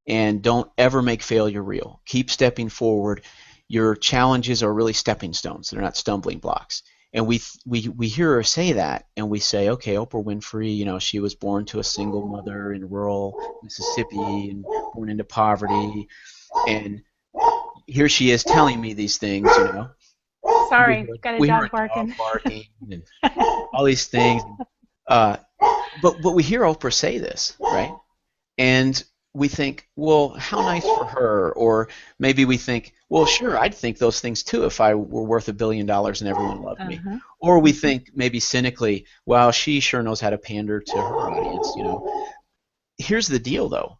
and don't ever make failure real. Keep stepping forward. Your challenges are really stepping stones. They're not stumbling blocks. And we hear her say that, and we say, okay, Oprah Winfrey, she was born to a single mother in rural Mississippi and born into poverty, and here she is telling me these things, Sorry, got a dog barking and all these things. But we hear Oprah say this, right? And we think, well, how nice for her. Or maybe we think, well, sure, I'd think those things too if I were worth $1 billion and everyone loved me. Or we think maybe cynically, well, she sure knows how to pander to her audience. Here's the deal, though.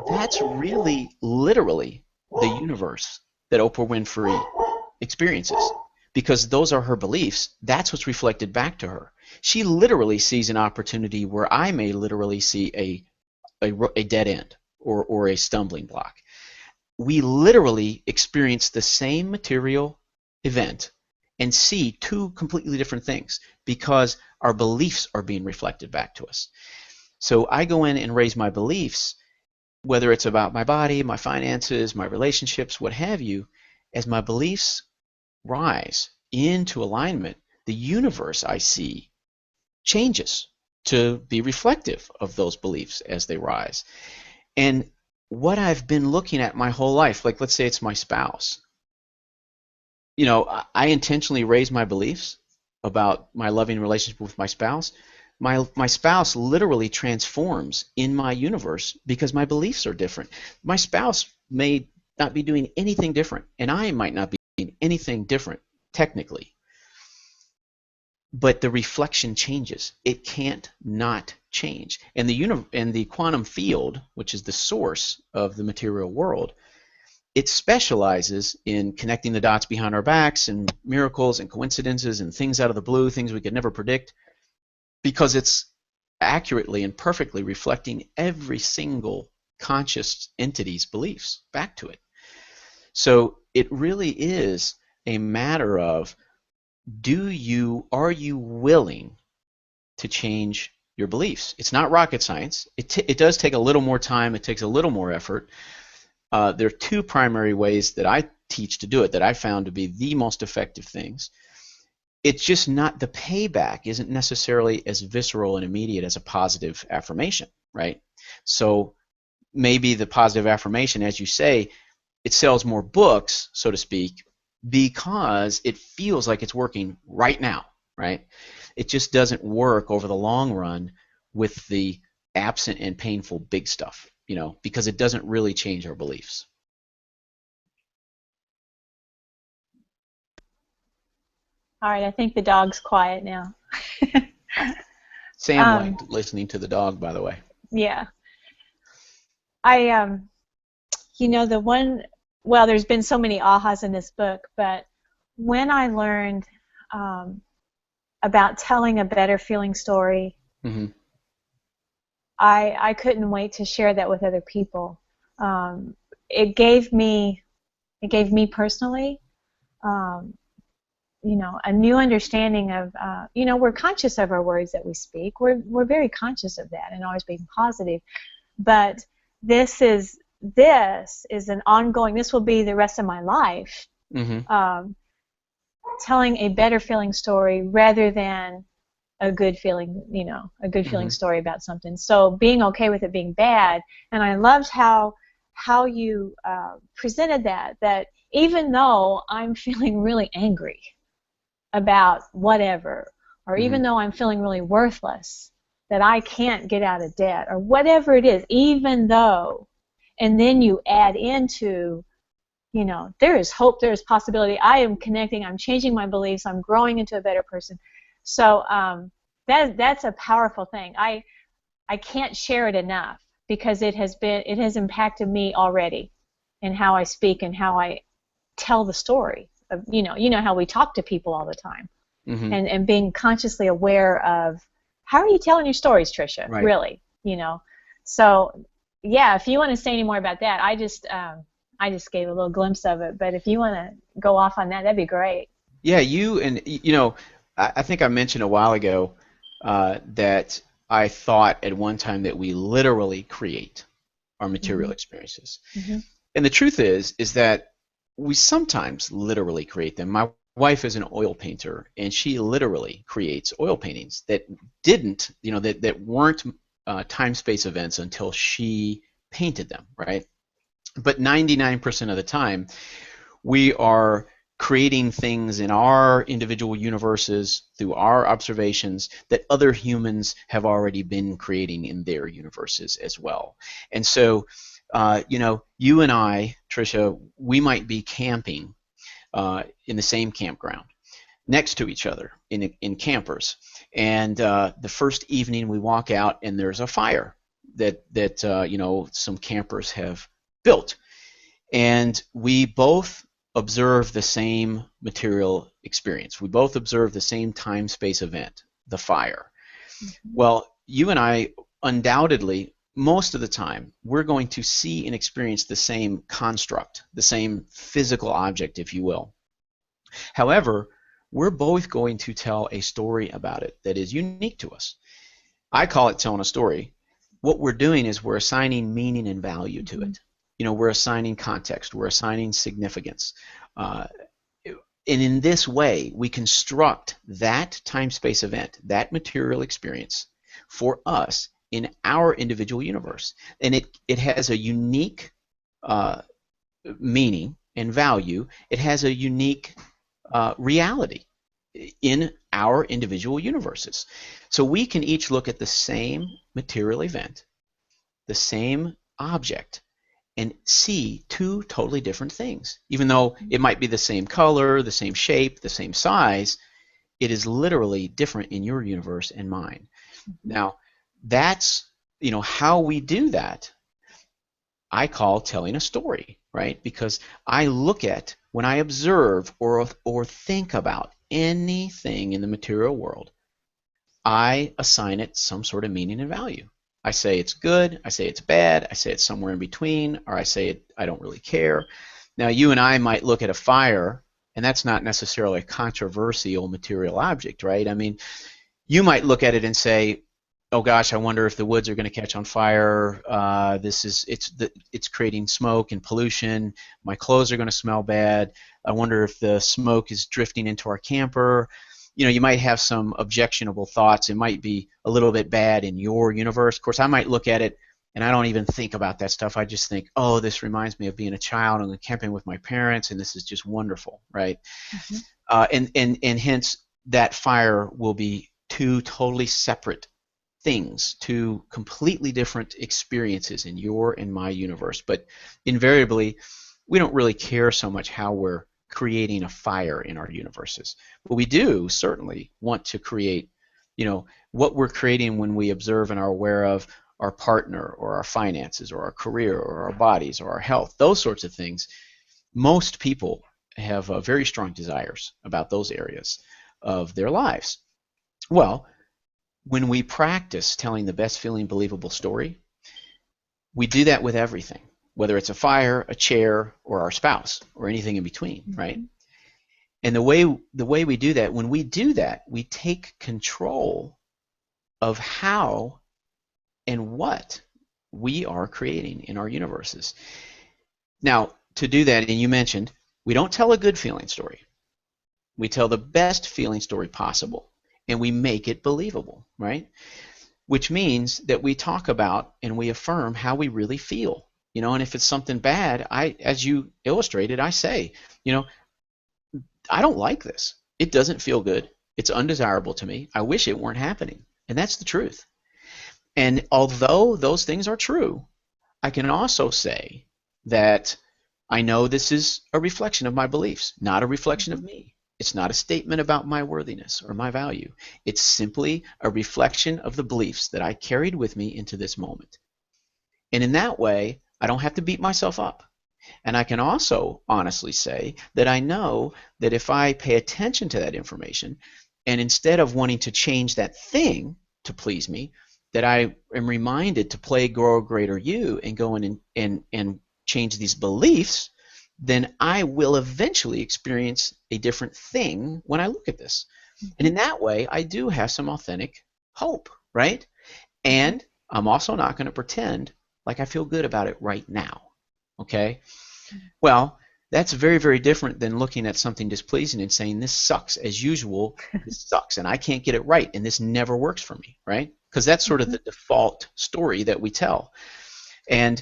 That's really literally the universe that Oprah Winfrey experiences, because those are her beliefs. That's what's reflected back to her. She literally sees an opportunity where I may literally see a dead end or a stumbling block. We literally experience the same material event and see two completely different things because our beliefs are being reflected back to us. So I go in and raise my beliefs, whether it's about my body, my finances, my relationships, what have you. As my beliefs rise into alignment, the universe I see changes to be reflective of those beliefs as they rise. And what I've been looking at my whole life, like let's say it's my spouse, I intentionally raise my beliefs about my loving relationship with my spouse. My spouse literally transforms in my universe because my beliefs are different. My spouse may not be doing anything different, and I might not be doing anything different technically. But the reflection changes. It can't not change. And the quantum field, which is the source of the material world, it specializes in connecting the dots behind our backs and miracles and coincidences and things out of the blue, things we could never predict, because it's accurately and perfectly reflecting every single conscious entity's beliefs back to it. So it really is a matter of, are you willing to change your beliefs? It's not rocket science. It does take a little more time. It takes a little more effort. There are two primary ways that I teach to do it that I found to be the most effective things. It's just not, the payback isn't necessarily as visceral and immediate as a positive affirmation, right? So maybe the positive affirmation, as you say, it sells more books, so to speak, because it feels like it's working right now, right? It just doesn't work over the long run with the absent and painful big stuff, because it doesn't really change our beliefs. All right, I think the dog's quiet now. Sam liked listening to the dog, by the way. Yeah. There's been so many ahas in this book, but when I learned about telling a better feeling story, mm-hmm. I couldn't wait to share that with other people. It gave me personally, a new understanding of, we're conscious of our words that we speak. We're very conscious of that and always being positive. But this is an ongoing, this will be the rest of my life, mm-hmm. Telling a better feeling story rather than a good feeling, mm-hmm. story about something. So being okay with it being bad. And I loved how you presented that even though I'm feeling really angry about whatever, or even though I'm feeling really worthless, that I can't get out of debt, or whatever it is, even though, and then you add into, you know, there is hope, there is possibility, I am connecting, I'm changing my beliefs, I'm growing into a better person. So that's a powerful thing. I can't share it enough, because it has impacted me already in how I speak and how I tell the story of, you know how we talk to people all the time, and being consciously aware of how are you telling your stories, Tricia, really, you know. So yeah, if you want to say any more about that, I just gave a little glimpse of it, but if you want to go off on that, that'd be great. Yeah, I think I mentioned a while ago that I thought at one time that we literally create our material experiences. And the truth is that we sometimes literally create them. My wife is an oil painter, and she literally creates oil paintings that that weren't time-space events until she painted them, right? But 99% of the time, we are creating things in our individual universes through our observations that other humans have already been creating in their universes as well. And so, you and I, Tricia, we might be camping in the same campground next to each other in campers. And the first evening we walk out and there's a fire that some campers have built. And we both observe the same material experience. We both observe the same time-space event, the fire. Well, you and I, undoubtedly, most of the time, we're going to see and experience the same construct, the same physical object, if you will. However, we're both going to tell a story about it that is unique to us. I call it telling a story. What we're doing is we're assigning meaning and value to it. We're assigning context, we're assigning significance. And in this way, we construct that time-space event, that material experience, for us in our individual universe. And it has a unique meaning and value. It has a unique reality in our individual universes. So we can each look at the same material event, the same object, and see two totally different things. Even though it might be the same color, the same shape, the same size, it is literally different in your universe and mine. Now, that's, how we do that, I call telling a story, right? Because I look at, when I observe or think about anything in the material world, I assign it some sort of meaning and value. I say it's good, I say it's bad, I say it's somewhere in between, or I say I don't really care. Now, you and I might look at a fire, and that's not necessarily a controversial material object, right? I mean, you might look at it and say, oh gosh, I wonder if the woods are going to catch on fire. It's creating smoke and pollution. My clothes are going to smell bad. I wonder if the smoke is drifting into our camper. You might have some objectionable thoughts. It might be a little bit bad in your universe. Of course, I might look at it and I don't even think about that stuff. I just think, oh, this reminds me of being a child and camping with my parents, and this is just wonderful, right? And hence that fire will be two totally separate things, two completely different experiences in your and my universe. But invariably, we don't really care so much how we're creating a fire in our universes. But we do certainly want to create, what we're creating when we observe and are aware of our partner or our finances or our career or our bodies or our health, those sorts of things. Most people have very strong desires about those areas of their lives. Well, when we practice telling the best feeling believable story, we do that with everything, whether it's a fire, a chair, or our spouse, or anything in between, right? And the way we do that, when we do that, we take control of how and what we are creating in our universes. Now, to do that, and you mentioned, we don't tell a good feeling story. We tell the best feeling story possible, and we make it believable, right? Which means that we talk about and we affirm how we really feel. And if it's something bad, as you illustrated, I say, I don't like this. It doesn't feel good. It's undesirable to me. I wish it weren't happening. And that's the truth. And although those things are true, I can also say that I know this is a reflection of my beliefs, not a reflection of me. It's not a statement about my worthiness or my value. It's simply a reflection of the beliefs that I carried with me into this moment. And in that way, I don't have to beat myself up. And I can also honestly say that I know that if I pay attention to that information, and instead of wanting to change that thing to please me, that I am reminded to play, grow, greater you and go in and change these beliefs, then I will eventually experience a different thing when I look at this. And in that way, I do have some authentic hope, right? And I'm also not going to pretend like I feel good about it right now, okay? Well, that's very, very different than looking at something displeasing and saying, this sucks. As usual, this sucks, and I can't get it right, and this never works for me, right? Because that's sort of the default story that we tell. And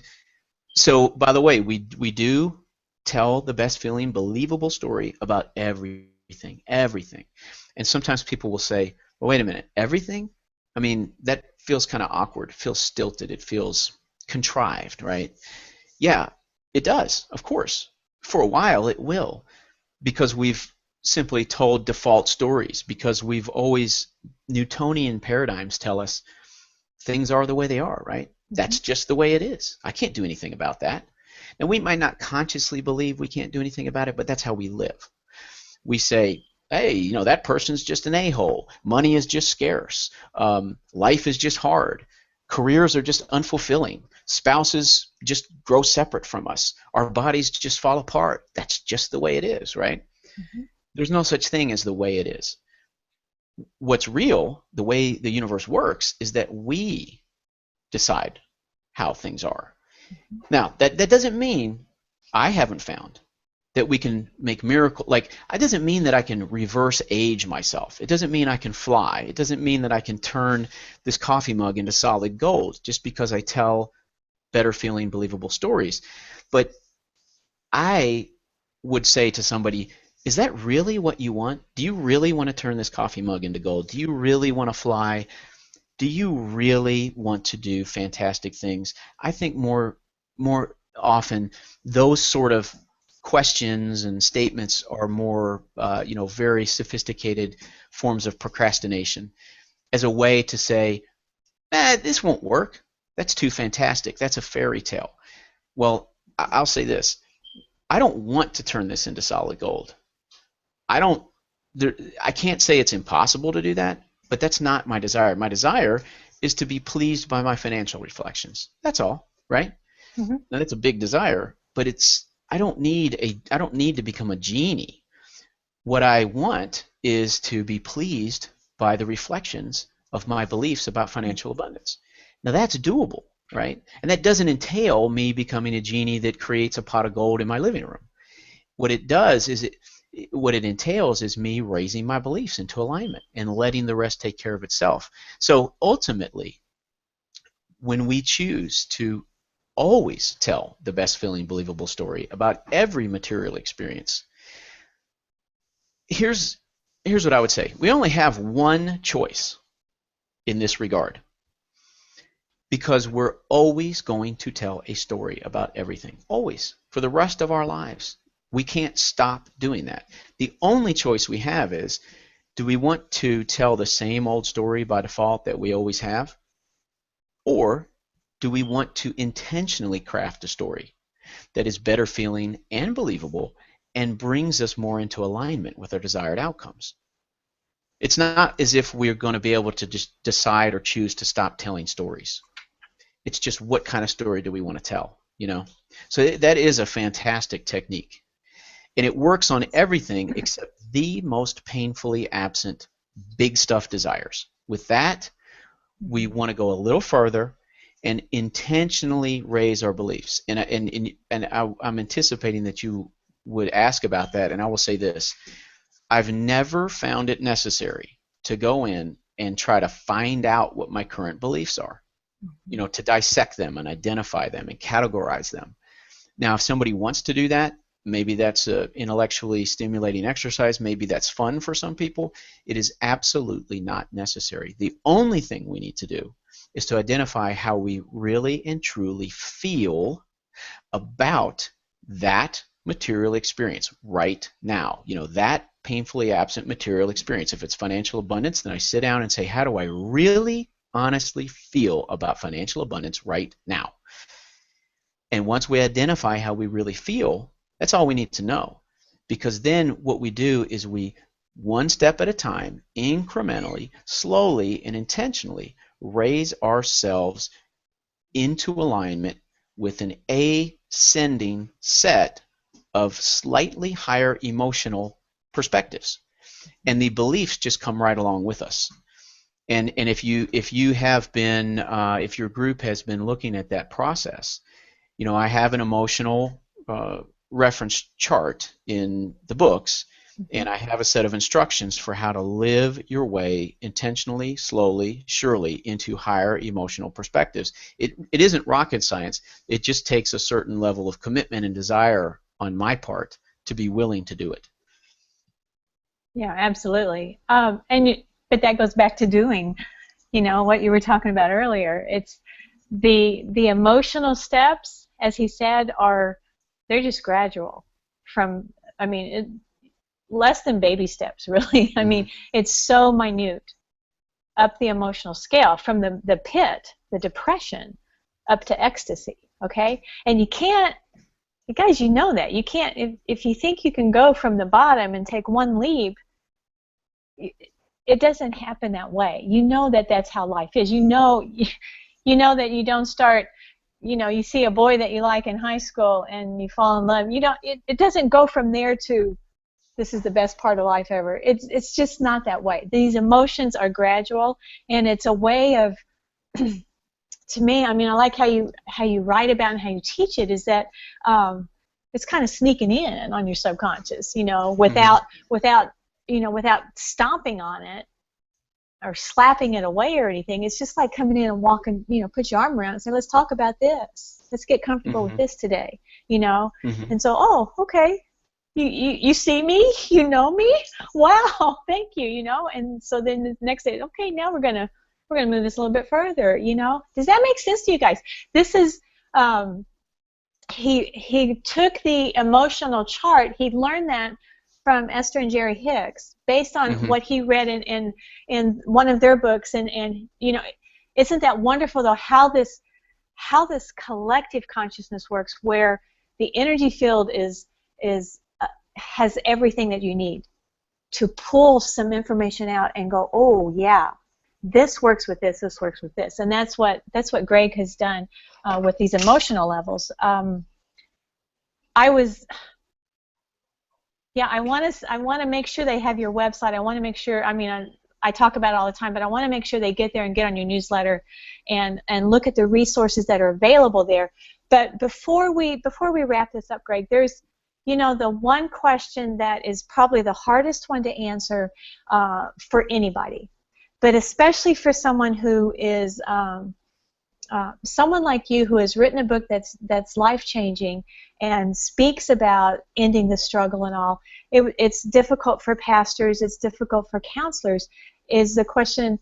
so, by the way, we do tell the best feeling, believable story about everything, everything. And sometimes people will say, well, wait a minute, everything? I mean, that feels kind of awkward. It feels stilted. It feels contrived, right? Yeah, it does, of course. For a while, it will, because we've simply told default stories, because we've always, Newtonian paradigms tell us things are the way they are, right? That's just the way it is. I can't do anything about that. And we might not consciously believe we can't do anything about it, but that's how we live. We say, hey, you know, that person's just an a-hole. Money is just scarce. Life is just hard. Careers are just unfulfilling. Spouses just grow separate from us. Our bodies just fall apart. That's just the way it is, right? There's no such thing as the way it is. What's real, the way the universe works, is that we decide how things are. Now, that doesn't mean I haven't found that we can make miracles. Like, it doesn't mean that I can reverse age myself. It doesn't mean I can fly. It doesn't mean that I can turn this coffee mug into solid gold just because I tell better feeling, believable stories. But I would say to somebody, is that really what you want? Do you really want to turn this coffee mug into gold? Do you really want to fly? Do you really want to do fantastic things? I think more often those sort of questions and statements are more, very sophisticated forms of procrastination as a way to say, this won't work. That's too fantastic. That's a fairy tale. Well, I'll say this. I don't want to turn this into solid gold. I can't say it's impossible to do that, but that's not my desire. My desire is to be pleased by my financial reflections. That's all, right? Now, that's a big desire, but I don't need to become a genie. What I want is to be pleased by the reflections of my beliefs about financial abundance. Now, that's doable, right? And that doesn't entail me becoming a genie that creates a pot of gold in my living room. What it does is what it entails is me raising my beliefs into alignment and letting the rest take care of itself. So ultimately, when we choose to always tell the best feeling, believable story about every material experience, here's what I would say. We only have one choice in this regard, because we're always going to tell a story about everything, always, for the rest of our lives. We can't stop doing that. The only choice we have is, do we want to tell the same old story by default that we always have? Or do we want to intentionally craft a story that is better feeling and believable and brings us more into alignment with our desired outcomes? It's not as if we're going to be able to just decide or choose to stop telling stories. It's just, what kind of story do we want to tell, So that is a fantastic technique. And it works on everything except the most painfully absent big stuff desires. With that, we want to go a little further and intentionally raise our beliefs. And I'm anticipating that you would ask about that, and I will say this. I've never found it necessary to go in and try to find out what my current beliefs are, to dissect them and identify them and categorize them. Now, if somebody wants to do that, Maybe that's a intellectually stimulating exercise. Maybe that's fun for some people. It is absolutely not necessary. The only thing we need to do is to identify how we really and truly feel about that material experience right now. That painfully absent material experience. If it's financial abundance, then I sit down and say, how do I really honestly feel about financial abundance right now? And once we identify how we really feel, that's all we need to know. Because then what we do is we, one step at a time, incrementally, slowly, and intentionally raise ourselves into alignment with an ascending set of slightly higher emotional perspectives. And the beliefs just come right along with us. And if you have been, if your group has been looking at that process, I have an emotional reference chart in the books, and I have a set of instructions for how to live your way intentionally, slowly, surely into higher emotional perspectives. It isn't rocket science. It just takes a certain level of commitment and desire on my part to be willing to do it. Yeah, absolutely. But that goes back to doing, what you were talking about earlier. It's the emotional steps, as he said, they're just gradual. Less than baby steps, really. I mean, it's so minute up the emotional scale, from the pit, the depression, up to ecstasy. Okay, and you can't. You guys, you know that you can't. If you think you can go from the bottom and take one leap, it doesn't happen that way. You know that that's how life is. You know that you don't start. You see a boy that you like in high school and you fall in love. It doesn't go from there to this is the best part of life ever. It's just not that way. These emotions are gradual, and it's a way of, to me, I like how you write about and how you teach it, is that it's kind of sneaking in on your subconscious, without stomping on it or slapping it away or anything. It's just like coming in and walking, put your arm around and say, let's talk about this. Let's get comfortable with this today, And so, okay, you see me, you know me, wow, thank you, And so then the next day, okay, now we're gonna move this a little bit further, Does that make sense to you guys? This is he took the emotional chart. He learned that from Esther and Jerry Hicks, based on what he read in one of their books, and isn't that wonderful though, how this collective consciousness works, where the energy field has everything that you need to pull some information out and go, oh yeah, this works with this works with this, and that's what Greg has done with these emotional levels. I want to make sure they have your website. I want to make sure. I talk about it all the time, but I want to make sure they get there and get on your newsletter and look at the resources that are available there. But before we wrap this up, Greg, there's the one question that is probably the hardest one to answer for anybody, but especially for someone who is someone like you, who has written a book that's life-changing and speaks about ending the struggle and all. It's difficult for pastors. It's difficult for counselors. Is the question,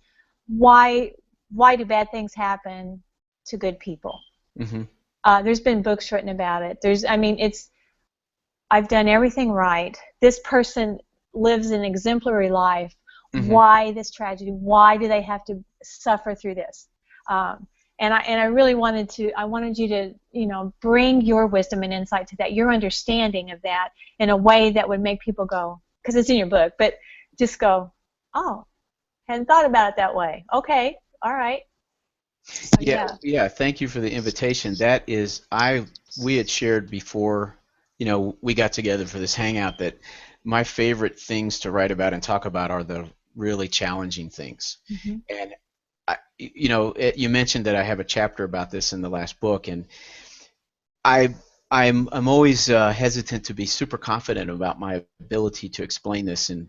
why do bad things happen to good people? There's been books written about it. I've done everything right. This person lives an exemplary life. Why this tragedy? Why do they have to suffer through this? And I really wanted you to, bring your wisdom and insight to that, your understanding of that, in a way that would make people go, because it's in your book, but just go, oh, hadn't thought about it that way. Okay, all right. So, yeah. Thank you for the invitation. That is, we had shared before, we got together for this hangout, that my favorite things to write about and talk about are the really challenging things. And you mentioned that I have a chapter about this in the last book, and I'm always hesitant to be super confident about my ability to explain this in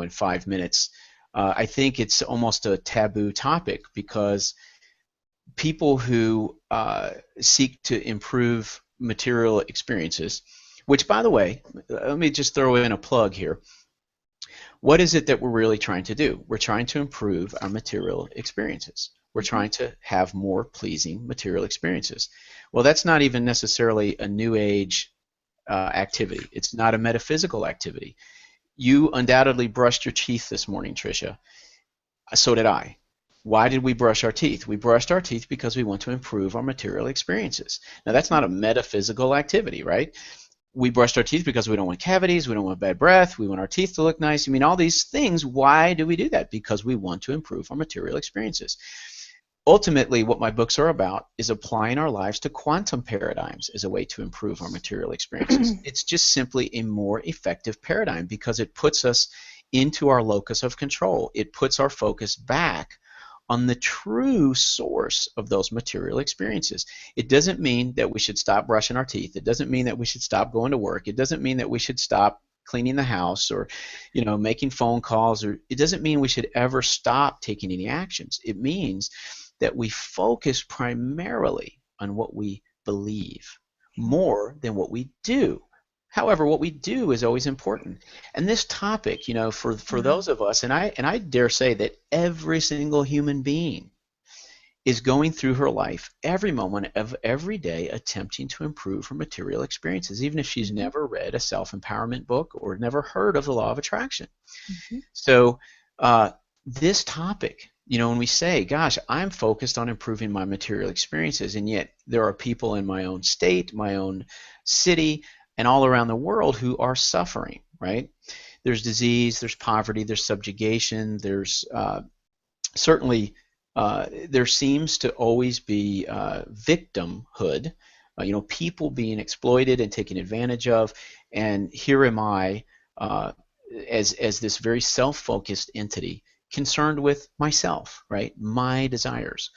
5 minutes. I think it's almost a taboo topic, because people who seek to improve material experiences which, by the way, let me just throw in a plug here. What is it that we're really trying to do? We're trying to improve our material experiences. We're trying to have more pleasing material experiences. Well, that's not even necessarily a new age activity. It's not a metaphysical activity. You undoubtedly brushed your teeth this morning, Tricia. So did I. Why did we brush our teeth? We brushed our teeth because we want to improve our material experiences. Now, that's not a metaphysical activity, right? We brushed our teeth because we don't want cavities, we don't want bad breath, we want our teeth to look nice. I mean, all these things. Why do we do that? Because we want to improve our material experiences. Ultimately, what my books are about is applying our lives to quantum paradigms as a way to improve our material experiences. It's just simply a more effective paradigm because it puts us into our locus of control. It puts our focus back on the true source of those material experiences. It doesn't mean that we should stop brushing our teeth. It doesn't mean that we should stop going to work. It doesn't mean that we should stop cleaning the house or, making phone calls, or it doesn't mean we should ever stop taking any actions. It means that we focus primarily on what we believe more than what we do. However, what we do is always important. And this topic, for those of us, and I dare say that every single human being is going through her life every moment of every day attempting to improve her material experiences, even if she's never read a self-empowerment book or never heard of the law of attraction. So this topic, when we say, gosh, I'm focused on improving my material experiences, and yet there are people in my own state, my own city, and all around the world who are suffering, right? There's disease, there's poverty, there's subjugation, there's certainly there seems to always be victimhood, people being exploited and taken advantage of, and here am I as this very self-focused entity concerned with myself, right? My desires.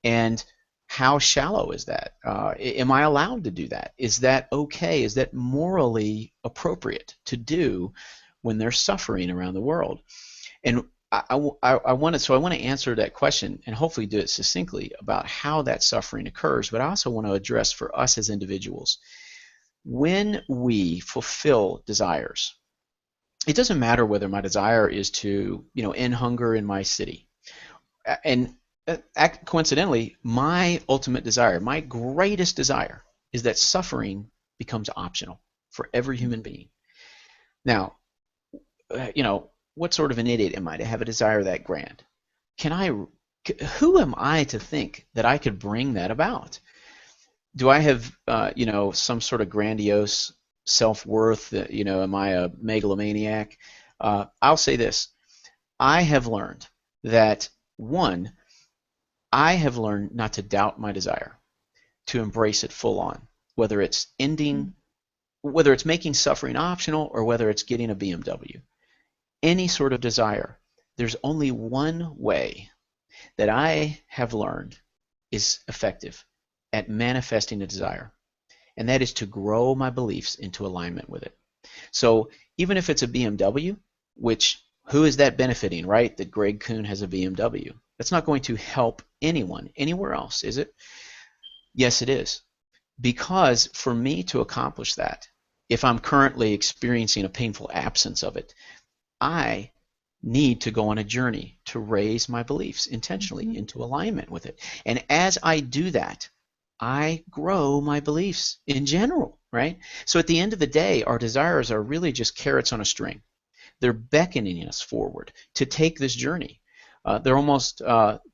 And how shallow is that? Am I allowed to do that? Is that okay? Is that morally appropriate to do when there's suffering around the world? And I want to answer that question and hopefully do it succinctly about how that suffering occurs, but I also want to address for us as individuals. When we fulfill desires, it doesn't matter whether my desire is to, end hunger in my city. And coincidentally, my ultimate desire, my greatest desire, is that suffering becomes optional for every human being. Now, what sort of an idiot am I to have a desire that grand? Who am I to think that I could bring that about? Do I have, some sort of grandiose self-worth? Am I a megalomaniac? I'll say this. I have learned that, one, I have learned not to doubt my desire, to embrace it full on, whether it's making suffering optional or whether it's getting a BMW. Any sort of desire, there's only one way that I have learned is effective at manifesting a desire, and that is to grow my beliefs into alignment with it. So even if it's a BMW, who is that benefiting, right? That Greg Kuhn has a BMW. That's not going to help anyone anywhere else, is it? Yes, it is. Because for me to accomplish that, if I'm currently experiencing a painful absence of it, I need to go on a journey to raise my beliefs intentionally into alignment with it. And as I do that, I grow my beliefs in general, right? So at the end of the day, our desires are really just carrots on a string. They're beckoning us forward to take this journey. They're almost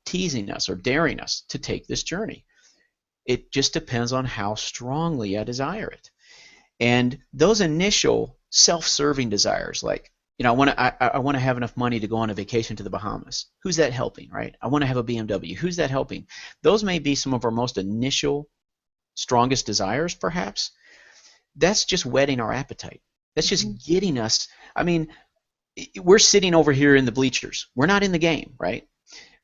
teasing us or daring us to take this journey. It just depends on how strongly I desire it. And those initial self-serving desires, like, I want to have enough money to go on a vacation to the Bahamas. Who's that helping, right? I want to have a BMW. Who's that helping? Those may be some of our most initial, strongest desires, perhaps. That's just whetting our appetite. That's just getting us. I mean, we're sitting over here in the bleachers. We're not in the game, right?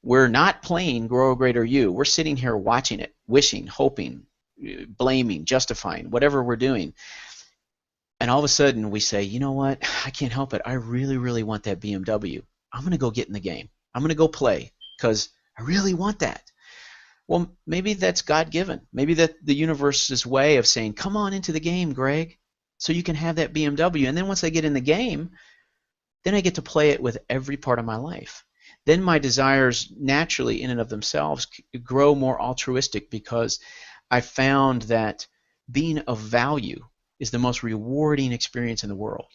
We're not playing Grow a Greater You. We're sitting here watching it, wishing, hoping, blaming, justifying, whatever we're doing. And all of a sudden we say, you know what? I can't help it. I really, really want that BMW. I'm going to go get in the game. I'm going to go play because I really want that. Well, maybe that's God-given. Maybe that the universe's way of saying, come on into the game, Greg. so you can have that BMW. And then once I get in the game, then I get to play it with every part of my life. Then my desires naturally, in and of themselves, grow more altruistic because I found that being of value is the most rewarding experience in the world.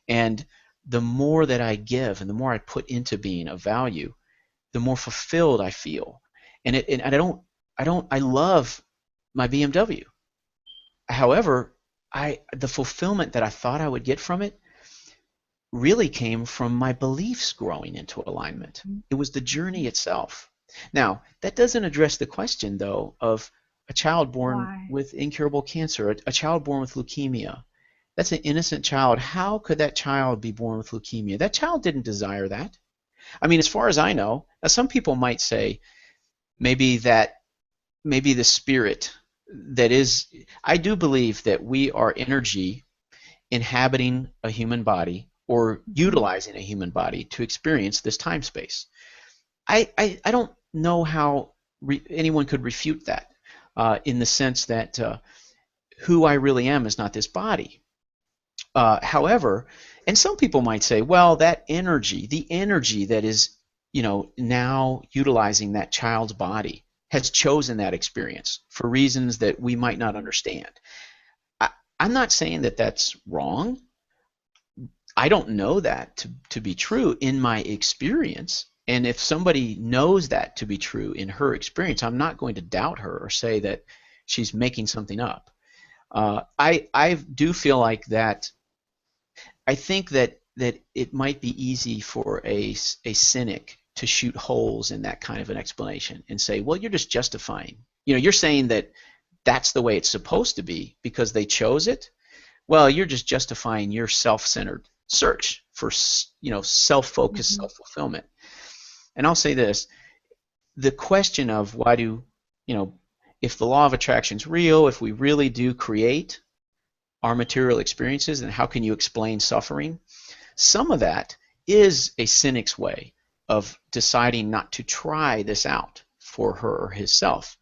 And the more that I give and the more I put into being of value, the more fulfilled I feel. And I love my BMW. However, the fulfillment that I thought I would get from it really came from my beliefs growing into alignment. It was the journey itself. Now, that doesn't address the question, though, of a child born with incurable cancer, a child born with leukemia. That's an innocent child. How could that child be born with leukemia? That child didn't desire that. I mean, as far as I know, now some people might say maybe the spirit that is, I do believe that we are energy inhabiting a human body or utilizing a human body to experience this time space. I don't know how anyone could refute that in the sense that who I really am is not this body. However, and some people might say, well, that energy, the energy that is, now utilizing that child's body has chosen that experience for reasons that we might not understand. I'm not saying that that's wrong. I don't know that to be true in my experience. And if somebody knows that to be true in her experience, I'm not going to doubt her or say that she's making something up. I do feel like that. I think that it might be easy for a cynic to shoot holes in that kind of an explanation and say, well, you're just justifying. You're saying that that's the way it's supposed to be because they chose it. Well, you're just justifying your self-centered search for, self-focused self-fulfillment. And I'll say this, the question of why do, if the law of attraction is real, if we really do create our material experiences, and how can you explain suffering? Some of that is a cynic's way of deciding not to try this out for her or himself.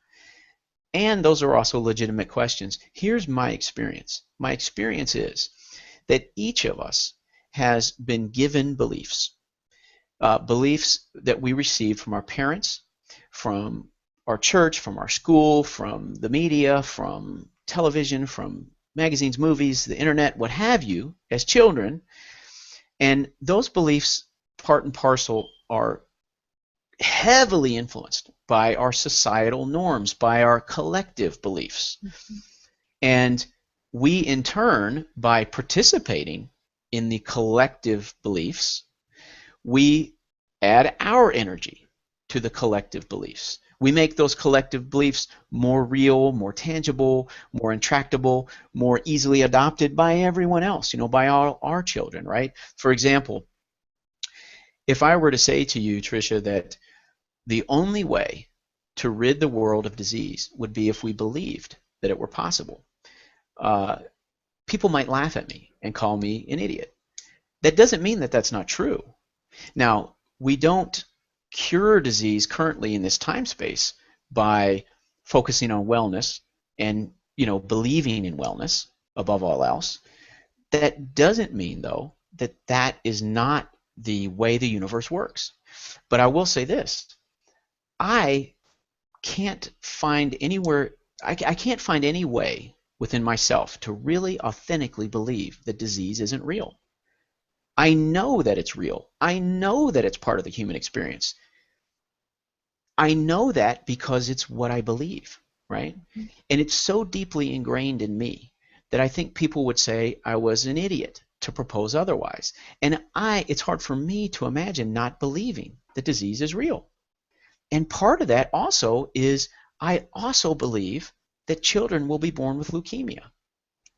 And those are also legitimate questions. Here's my experience. My experience is that each of us has been given beliefs, beliefs that we received from our parents, from our church, from our school, from the media, from television, from magazines, movies, the internet, what have you, as children. And those beliefs, part and parcel, are heavily influenced by our societal norms, by our collective beliefs. And we, in turn, by participating in the collective beliefs, we add our energy to the collective beliefs. We make those collective beliefs more real, more tangible, more intractable, more easily adopted by everyone else, by all our children, right? For example, if I were to say to you, Tricia, that the only way to rid the world of disease would be if we believed that it were possible, people might laugh at me and call me an idiot. That doesn't mean that that's not true. Now, we don't cure disease currently in this time space by focusing on wellness and believing in wellness above all else. That doesn't mean, though, that that is not the way the universe works. But I will say this, I can't find anywhere, I can't find any way within myself to really authentically believe that disease isn't real. I know that it's real. I know that it's part of the human experience. I know that because it's what I believe, right? And it's so deeply ingrained in me that I think people would say I was an idiot to propose otherwise. And it's hard for me to imagine not believing that disease is real. And part of that also is I also believe that children will be born with leukemia.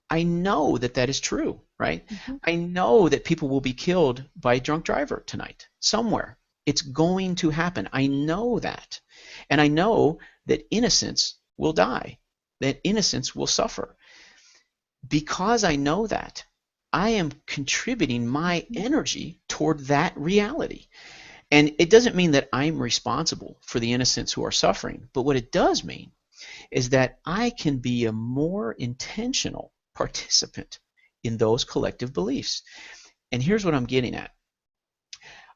I know that that is true, right? I know that people will be killed by a drunk driver tonight, somewhere. It's going to happen. I know that. And I know that innocence will die, that innocence will suffer. Because I know that, I am contributing my energy toward that reality. And it doesn't mean that I'm responsible for the innocents who are suffering, but what it does mean is that I can be a more intentional participant in those collective beliefs. And here's what I'm getting at.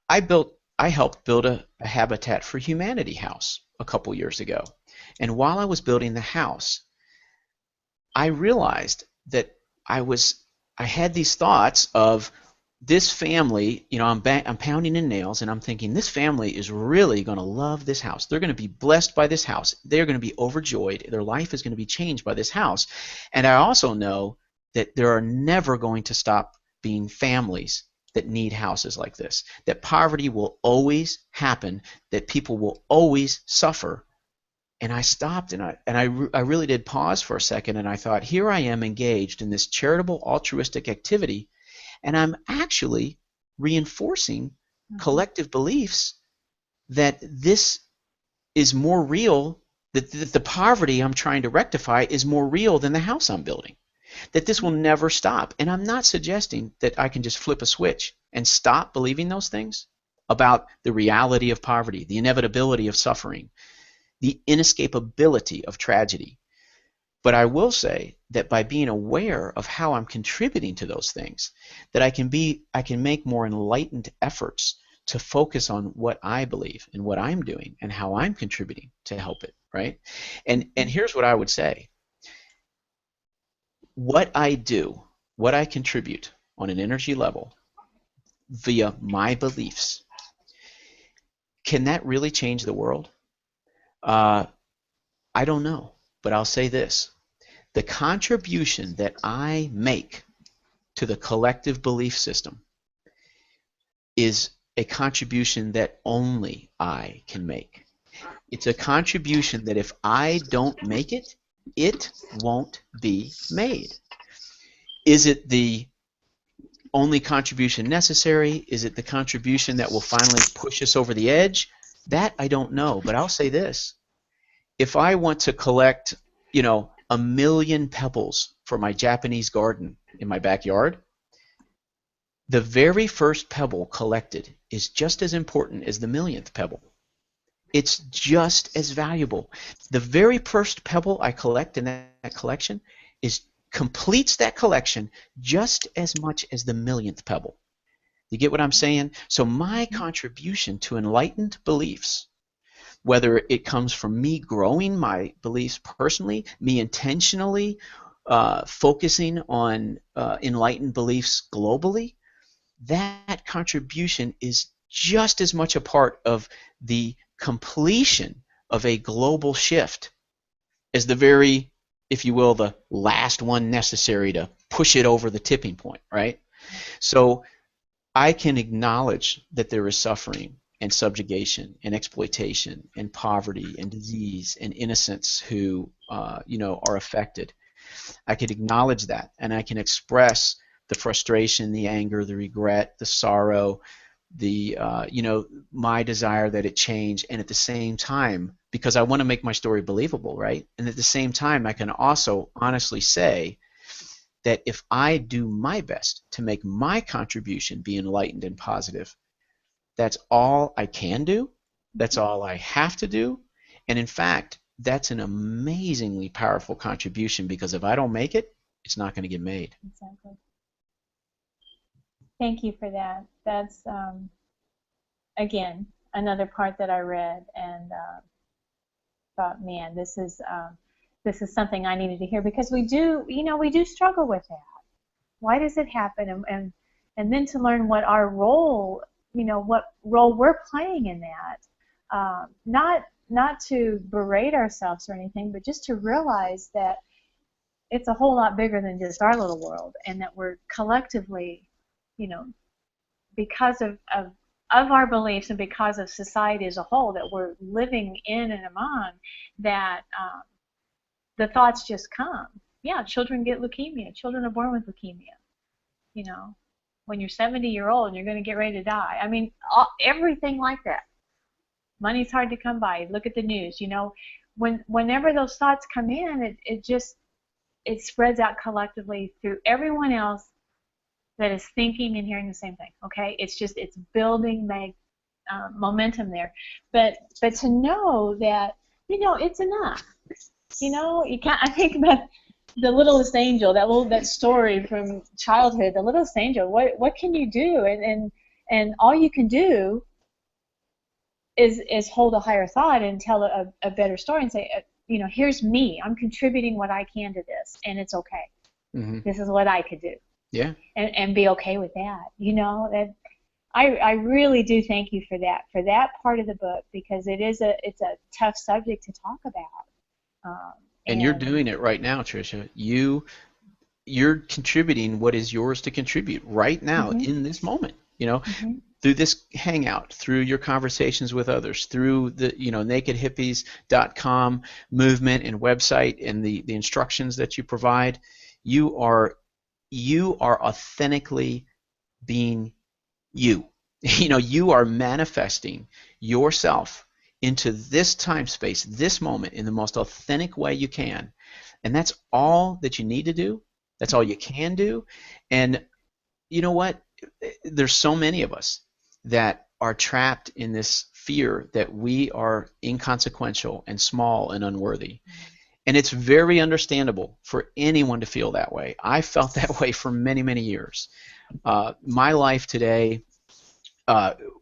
I helped build a Habitat for Humanity house a couple years ago. And while I was building the house, I realized that I had these thoughts of this family. I'm pounding in nails, and I'm thinking this family is really going to love this house. They're going to be blessed by this house. They're going to be overjoyed. Their life is going to be changed by this house. And I also know that there are never going to stop being families that need houses like this, that poverty will always happen, that people will always suffer. And I stopped, and I really did pause for a second, and I thought, here I am engaged in this charitable altruistic activity, and I'm actually reinforcing collective beliefs that this is more real, that the poverty I'm trying to rectify is more real than the house I'm building, that this will never stop. And I'm not suggesting that I can just flip a switch and stop believing those things about the reality of poverty, the inevitability of suffering, the inescapability of tragedy. But I will say that by being aware of how I'm contributing to those things, that I can make more enlightened efforts to focus on what I believe and what I'm doing and how I'm contributing to help it, right? And here's what I would say. What I do, what I contribute on an energy level via my beliefs, can that really change the world? I don't know, but I'll say this. The contribution that I make to the collective belief system is a contribution that only I can make. It's a contribution that if I don't make it, it won't be made. Is it the only contribution necessary? Is it the contribution that will finally push us over the edge? That I don't know, but I'll say this. If I want to collect, 1,000,000 pebbles for my Japanese garden in my backyard, the very first pebble collected is just as important as the millionth pebble. It's just as valuable. The very first pebble I collect in that collection completes that collection just as much as the millionth pebble. You get what I'm saying? So my contribution to enlightened beliefs, whether it comes from me growing my beliefs personally, me intentionally focusing on enlightened beliefs globally, that contribution is just as much a part of the completion of a global shift as the very, if you will, the last one necessary to push it over the tipping point, right? So I can acknowledge that there is suffering and subjugation and exploitation and poverty and disease and innocents who are affected. I can acknowledge that, and I can express the frustration, the anger, the regret, the sorrow, the my desire that it change, and at the same time, because I want to make my story believable, right? And at the same time, I can also honestly say that if I do my best to make my contribution be enlightened and positive, that's all I can do. That's all I have to do. And in fact, that's an amazingly powerful contribution, because if I don't make it, it's not going to get made. Exactly. Thank you for that. That's, again, another part that I read and thought, man, this is something I needed to hear, because we do struggle with that. Why does it happen? And then to learn what our role, what role we're playing in that. Not to berate ourselves or anything, but just to realize that it's a whole lot bigger than just our little world, and that we're collectively, because of our beliefs and because of society as a whole, that we're living in and among, that the thoughts just come. Yeah, children get leukemia. Children are born with leukemia. When you're 70-year-old and you're going to get ready to die. I mean, everything like that. Money's hard to come by. Look at the news. Whenever those thoughts come in, it spreads out collectively through everyone else that is thinking and hearing the same thing. Okay, it's building momentum there. But to know that it's enough. You can't. I think about the littlest angel, that story from childhood, the littlest angel. What can you do? And all you can do is hold a higher thought and tell a better story and say, here's me. I'm contributing what I can to this, and it's okay. Mm-hmm. This is what I could do. Yeah. And be okay with that. That I really do thank you for that part of the book, because it's a tough subject to talk about. And you're doing it right now, Tricia. You're contributing what is yours to contribute right now, mm-hmm. in this moment. Mm-hmm. Through this hangout, through your conversations with others, through the nakedhippies.com movement and website and the instructions that you provide, you are authentically being you. You are manifesting yourself into this time space, this moment, in the most authentic way you can. And that's all that you need to do. That's all you can do. And you know what? There's so many of us that are trapped in this fear that we are inconsequential and small and unworthy. And it's very understandable for anyone to feel that way. I felt that way for many, many years. My life today,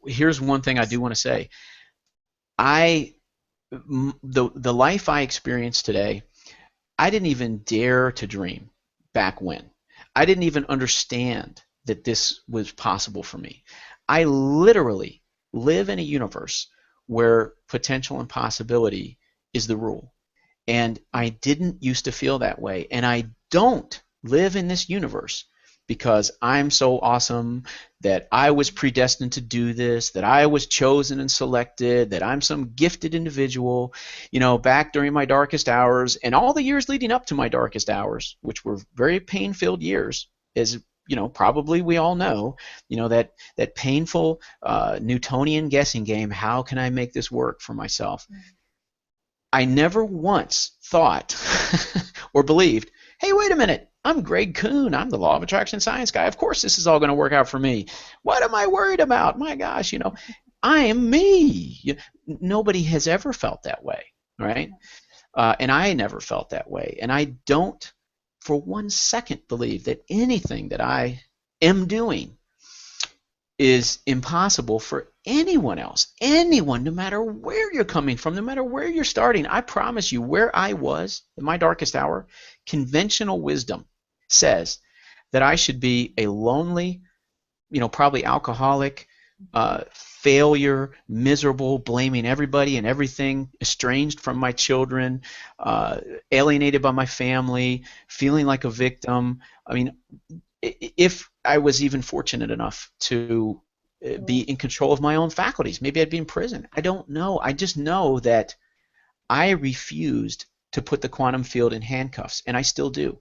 here's one thing I do want to say. The life I experience today, I didn't even dare to dream back when. I didn't even understand that this was possible for me. I literally live in a universe where potential and possibility is the rule. And I didn't used to feel that way. And I don't live in this universe because I'm so awesome, that I was predestined to do this, that I was chosen and selected, that I'm some gifted individual, back during my darkest hours and all the years leading up to my darkest hours, which were very pain-filled years, as probably we all know, that painful Newtonian guessing game. How can I make this work for myself? I never once thought or believed, hey, wait a minute, I'm Greg Kuhn. I'm the law of attraction science guy. Of course this is all going to work out for me. What am I worried about? My gosh, I am me. Nobody has ever felt that way, right? And I never felt that way. And I don't for 1 second believe that anything that I am doing is impossible for anyone else. Anyone, no matter where you're coming from, no matter where you're starting. I promise you, where I was in my darkest hour, conventional wisdom says that I should be a lonely, probably alcoholic, failure, miserable, blaming everybody and everything, estranged from my children, alienated by my family, feeling like a victim. I mean, if I was even fortunate enough to be in control of my own faculties, maybe I'd be in prison. I don't know. I just know that I refused to put the quantum field in handcuffs, and I still do.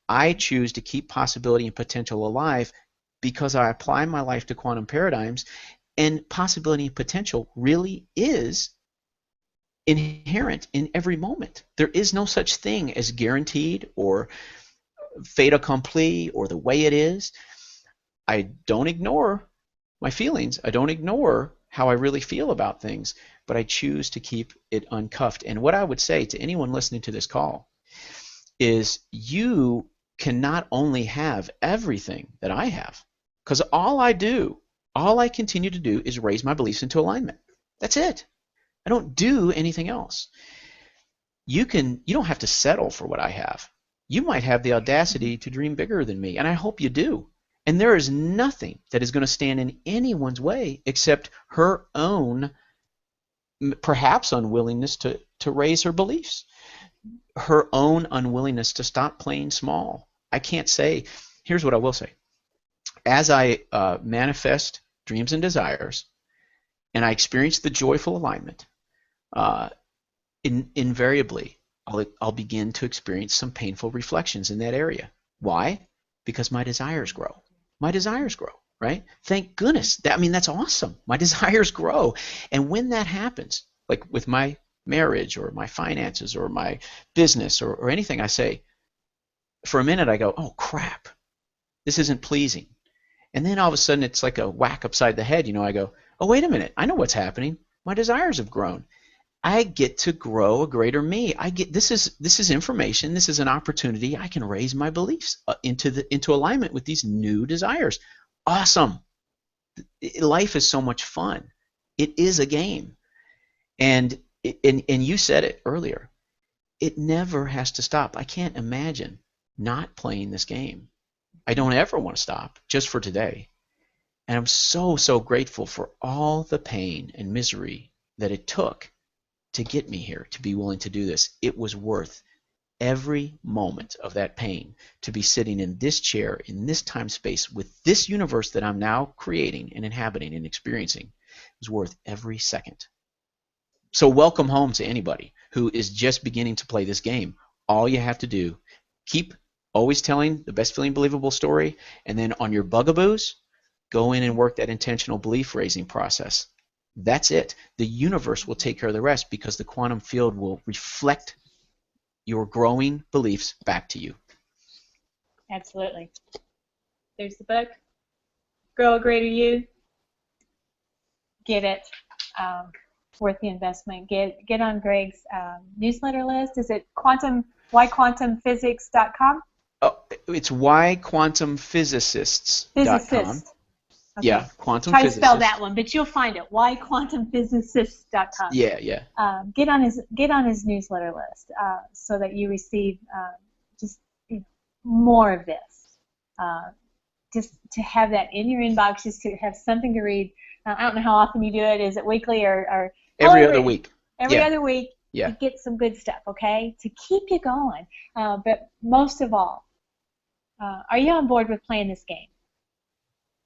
I choose to keep possibility and potential alive because I apply my life to quantum paradigms, and possibility and potential really is inherent in every moment. There is no such thing as guaranteed or fait accompli or the way it is. I don't ignore my feelings. I don't ignore how I really feel about things, but I choose to keep it uncuffed. And what I would say to anyone listening to this call is, you can not only have everything that I have, because all I continue to do is raise my beliefs into alignment. That's it. I don't do anything else. You don't have to settle for what I have. You might have the audacity to dream bigger than me, and I hope you do. And there is nothing that is going to stand in anyone's way except her own, perhaps, unwillingness to raise her beliefs, her own unwillingness to stop playing small. I can't say. Here's what I will say. As I manifest dreams and desires, and I experience the joyful alignment, invariably, I'll begin to experience some painful reflections in that area. Why? Because my desires grow. My desires grow, right? Thank goodness. That's awesome. My desires grow. And when that happens, like with my marriage or my finances or my business or anything, I say, for a minute I go, oh crap, this isn't pleasing. And then all of a sudden it's like a whack upside the head. I go, oh, wait a minute. I know what's happening. My desires have grown. I get to grow a greater me. This is information. This is an opportunity. I can raise my beliefs into alignment with these new desires. Awesome. Life is so much fun. It is a game. And you said it earlier. It never has to stop. I can't imagine not playing this game. I don't ever want to stop, just for today. And I'm so grateful for all the pain and misery that it took to get me here, to be willing to do this. It was worth every moment of that pain to be sitting in this chair, in this time space, with this universe that I'm now creating and inhabiting and experiencing. It was worth every second. So welcome home to anybody who is just beginning to play this game. All you have to do, keep always telling the best feeling believable story, and then on your bugaboos, go in and work that intentional belief raising process. That's it. The universe will take care of the rest, because the quantum field will reflect your growing beliefs back to you. Absolutely. There's the book. Grow a Greater You. Get it. Worth the investment. Get on Greg's newsletter list. Is it whyquantumphysics.com? Oh, it's whyquantumphysicists.com. Physicist. Okay. Yeah, quantum Try physicist. to spell that one, but you'll find it. Whyquantumphysicists.com. Yeah. Get on his newsletter list so that you receive just more of this. Just to have that in your inbox, just to have something to read. I don't know how often you do it. Is it weekly or every other week? Every other week. Yeah. You get some good stuff, okay, to keep you going. But most of all, are you on board with playing this game?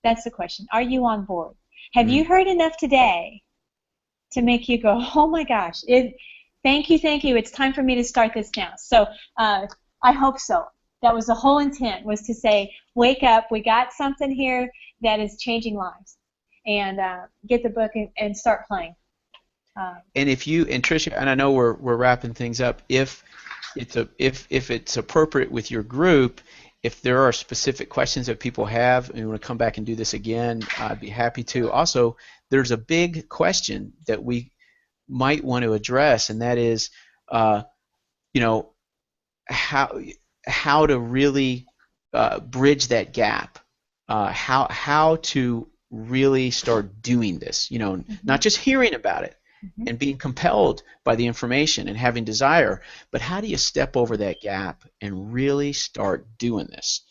That's the question. Are you on board? Have you heard enough today to make you go, oh my gosh, thank you, it's time for me to start this now. So I hope so. That was the whole intent, was to say, wake up, we got something here that is changing lives. And get the book and start playing. And Tricia, and I know we're wrapping things up, if it's appropriate with your group, if there are specific questions that people have and you want to come back and do this again, I'd be happy to. Also, there's a big question that we might want to address, and that is, how to really bridge that gap, how to really start doing this. Not just hearing about it and being compelled by the information and having desire, but how do you step over that gap and really start doing this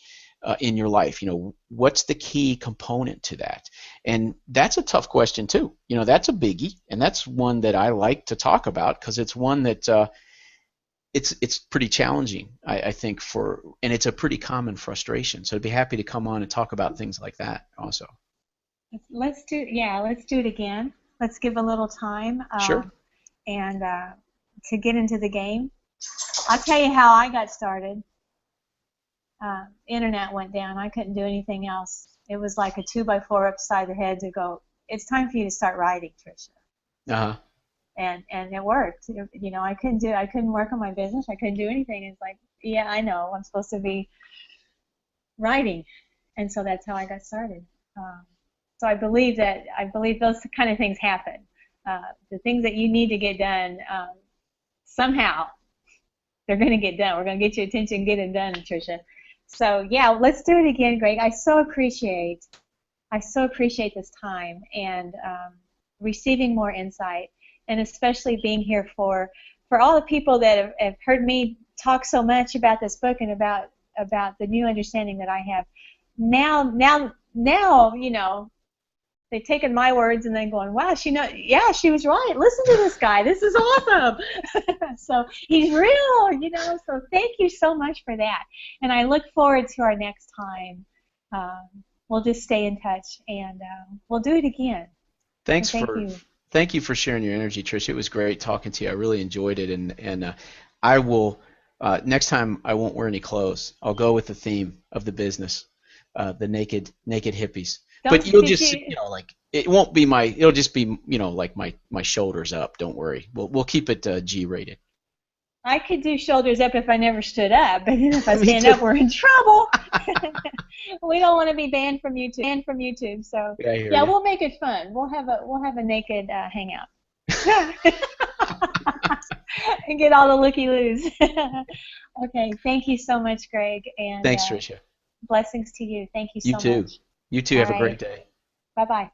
in your life? What's the key component to that? And that's a tough question too. That's a biggie, and that's one that I like to talk about, because it's one that it's pretty challenging, I think, and it's a pretty common frustration. So I'd be happy to come on and talk about things like that also. Let's do it again. Let's give a little time. Sure. And to get into the game. I'll tell you how I got started. Internet went down. I couldn't do anything else. It was like a 2x4 upside the head to go, it's time for you to start writing, Tricia. Uh-huh. And it worked. I couldn't work on my business. I couldn't do anything. It's like, yeah, I know. I'm supposed to be writing. And so that's how I got started. So I believe those kind of things happen. The things that you need to get done, somehow they're going to get done. We're going to get your attention and get it done, Tricia. So yeah, let's do it again, Greg. I so appreciate this time and receiving more insight, and especially being here for all the people that have heard me talk so much about this book and about the new understanding that I have. Now, they've taken my words and then going, wow, she was right. Listen to this guy. This is awesome. So he's real, So thank you so much for that. And I look forward to our next time. We'll just stay in touch, and we'll do it again. Thank you for sharing your energy, Trish. It was great talking to you. I really enjoyed it, and I will next time I won't wear any clothes. I'll go with the theme of the business, the naked hippies. But you'll just, it won't be it'll just be, like my shoulders up. Don't worry. We'll keep it G-rated. I could do shoulders up if I never stood up, but then if I stand up, we're in trouble. We don't want to be banned from YouTube. So yeah, we'll make it fun. We'll have a naked hangout. and get all the looky-loos. Okay, thank you so much, Greg, and Thanks, Tricia. blessings to you. Thank you You so too. much. You too. All Have a right. great day. Bye-bye.